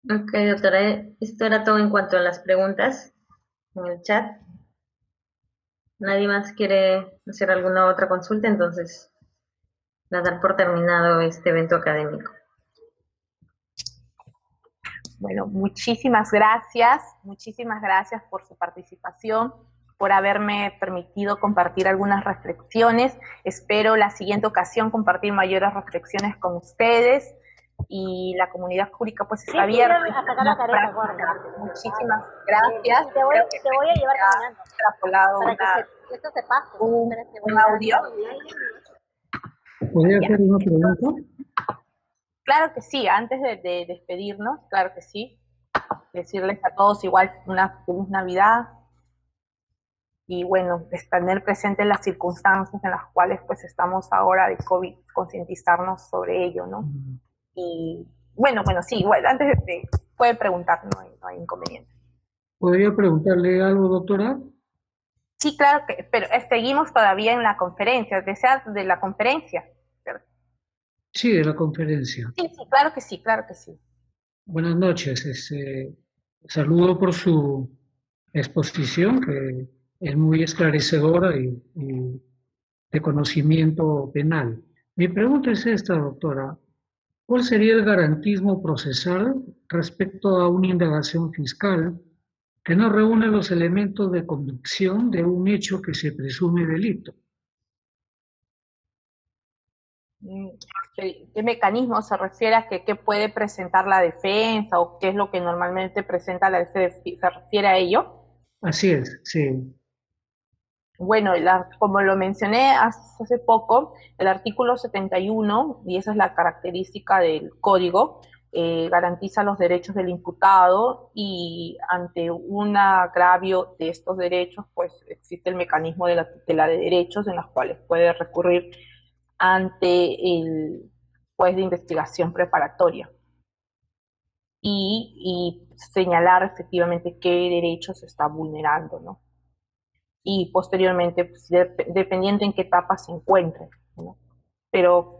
B: Ok, doctora, esto era todo en cuanto a las preguntas en el chat. Nadie más quiere hacer alguna otra consulta, entonces dar por terminado este evento académico.
A: Bueno, muchísimas gracias por su participación, por haberme permitido compartir algunas reflexiones. Espero la siguiente ocasión compartir mayores reflexiones con ustedes y la comunidad jurídica pues está abierta. Muchísimas gracias.
E: Te voy a llevar caminando para que esto se pase.
A: Un audio.
F: ¿Podría hacer una pregunta?
A: Claro que sí, antes de despedirnos, claro que sí. Decirles a todos igual una feliz Navidad, y bueno, es tener presente las circunstancias en las cuales pues estamos ahora de COVID, concientizarnos sobre ello, ¿no? Y bueno, sí, igual, antes puede preguntar, no hay inconveniente.
F: ¿Podría preguntarle algo, doctora?
A: Sí, claro, pero seguimos todavía en la conferencia, ¿deseas de la conferencia?
F: Sí, de la conferencia.
A: Sí, sí, claro que sí, claro que sí.
F: Buenas noches. Saludo por su exposición, que es muy esclarecedora y de conocimiento penal. Mi pregunta es esta, doctora. ¿Cuál sería el garantismo procesal respecto a una indagación fiscal que no reúne los elementos de convicción de un hecho que se presume delito?
A: Mm, ¿Qué mecanismo se refiere a qué puede presentar la defensa o qué es lo que normalmente presenta la defensa? ¿Se refiere a ello?
F: Así es, sí.
A: Bueno, como lo mencioné hace poco, el artículo 71, y esa es la característica del código, garantiza los derechos del imputado y ante un agravio de estos derechos, pues existe el mecanismo de la tutela de derechos en los cuales puede recurrir ante el juez de investigación preparatoria y señalar efectivamente qué derechos se está vulnerando, ¿no? Y posteriormente, pues, dependiendo en qué etapa se encuentre, ¿no? Pero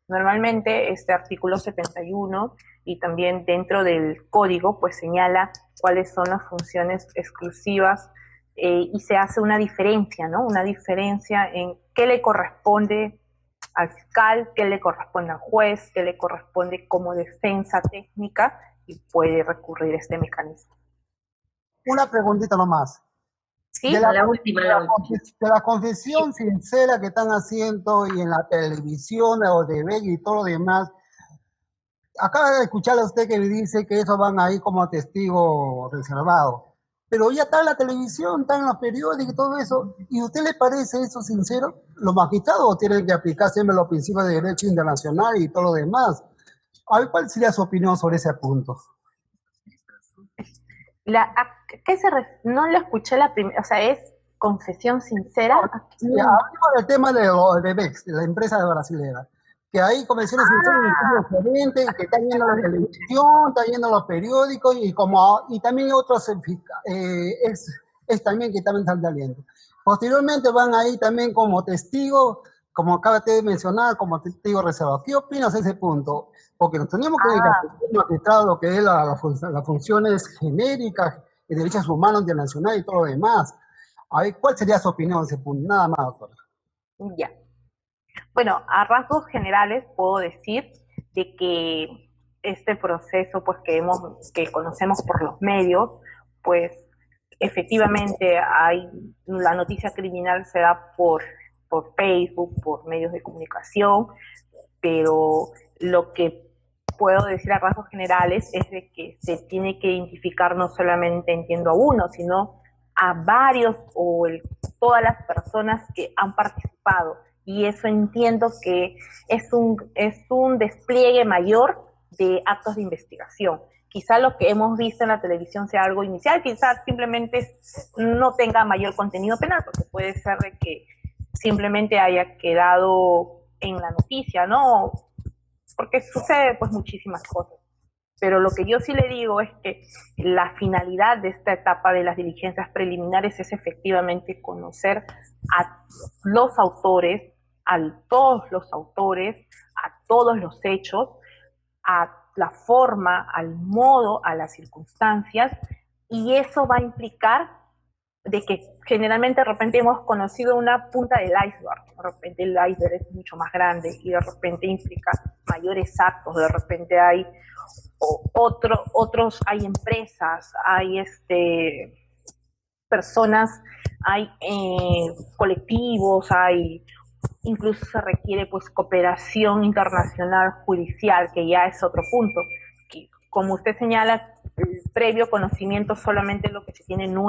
A: normalmente este artículo 71 y también dentro del código, pues señala cuáles son las funciones exclusivas y se hace una diferencia, ¿no? Una diferencia en qué le corresponde al fiscal, qué le corresponde al juez, qué le corresponde como defensa técnica y puede recurrir a este mecanismo.
G: Una preguntita nomás.
A: ¿Sí?
B: La última.
G: De la confesión sincera que están haciendo y en la televisión o de ver y todo lo demás, acaba de escuchar a usted que me dice que eso van ahí como testigo reservado, pero ya está en la televisión, está en los periódicos y todo eso, ¿y a usted le parece eso sincero? ¿Los magistrados tienen que aplicar siempre los principios de derecho internacional y todo lo demás? A ver, ¿cuál sería su opinión sobre ese punto?
A: No lo escuché la primera, o sea, es confesión sincera.
G: Sí, hablamos del tema de Bex, de la empresa de brasilera, que hay confesiones sinceras diferentes, que están viendo la televisión, están viendo los periódicos y también otros es también que también están saliendo. Posteriormente van ahí también como testigo, como acaba de mencionar, como testigo reservado. ¿Qué opinas de ese punto? Porque nos tenemos que registrar lo que es las funciones genéricas de derechos humanos internacionales y todo lo demás. A ver, ¿cuál sería su opinión de ese punto? Nada más, doctora.
A: Ya. Bueno, a rasgos generales puedo decir de que este proceso pues que conocemos por los medios, pues efectivamente la noticia criminal se da por Facebook, por medios de comunicación, pero lo que puedo decir a rasgos generales es de que se tiene que identificar no solamente, entiendo, a uno, sino a varios todas las personas que han participado. Y eso entiendo que es un despliegue mayor de actos de investigación. Quizá lo que hemos visto en la televisión sea algo inicial, quizá simplemente no tenga mayor contenido penal, porque puede ser de que simplemente haya quedado en la noticia, ¿no? Porque sucede pues muchísimas cosas. Pero lo que yo sí le digo es que la finalidad de esta etapa de las diligencias preliminares es efectivamente conocer a los autores, a todos los autores, a todos los hechos, a la forma, al modo, a las circunstancias, y eso va a implicar de que generalmente de repente hemos conocido una punta del iceberg, de repente el iceberg es mucho más grande y de repente implica mayores actos, de repente hay hay empresas, hay personas, hay colectivos, incluso se requiere pues cooperación internacional judicial, que ya es otro punto, que como usted señala, el previo conocimiento solamente lo que se tiene no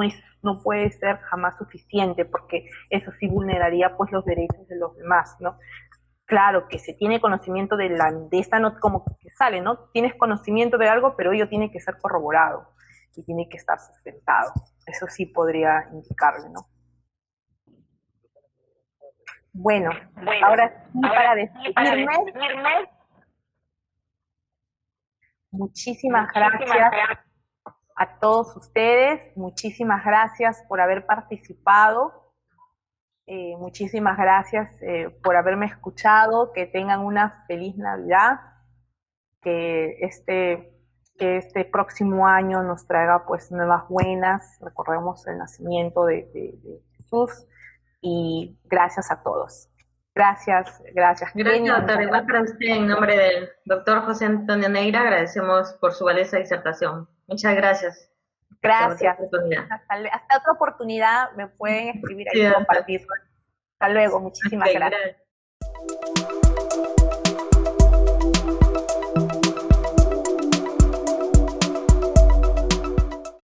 A: puede ser jamás suficiente, porque eso sí vulneraría pues los derechos de los demás, ¿no? Claro que se tiene conocimiento de esta nota, como que sale, ¿no? Tienes conocimiento de algo, pero ello tiene que ser corroborado y tiene que estar sustentado. Eso sí podría indicarle, ¿no? Bueno, ahora sí, para despedirme, muchísimas gracias a todos ustedes, muchísimas gracias por haber participado, muchísimas gracias por haberme escuchado, que tengan una feliz Navidad, que este próximo año nos traiga pues nuevas buenas, recordemos el nacimiento de Jesús, y gracias a todos. Gracias.
B: Gracias, doctor. Igual para usted, en nombre del doctor José Antonio Neira, agradecemos por su valiosa disertación. Muchas gracias.
A: Gracias. Hasta otra oportunidad me pueden escribir ahí y compartir. Hasta luego. Muchísimas gracias.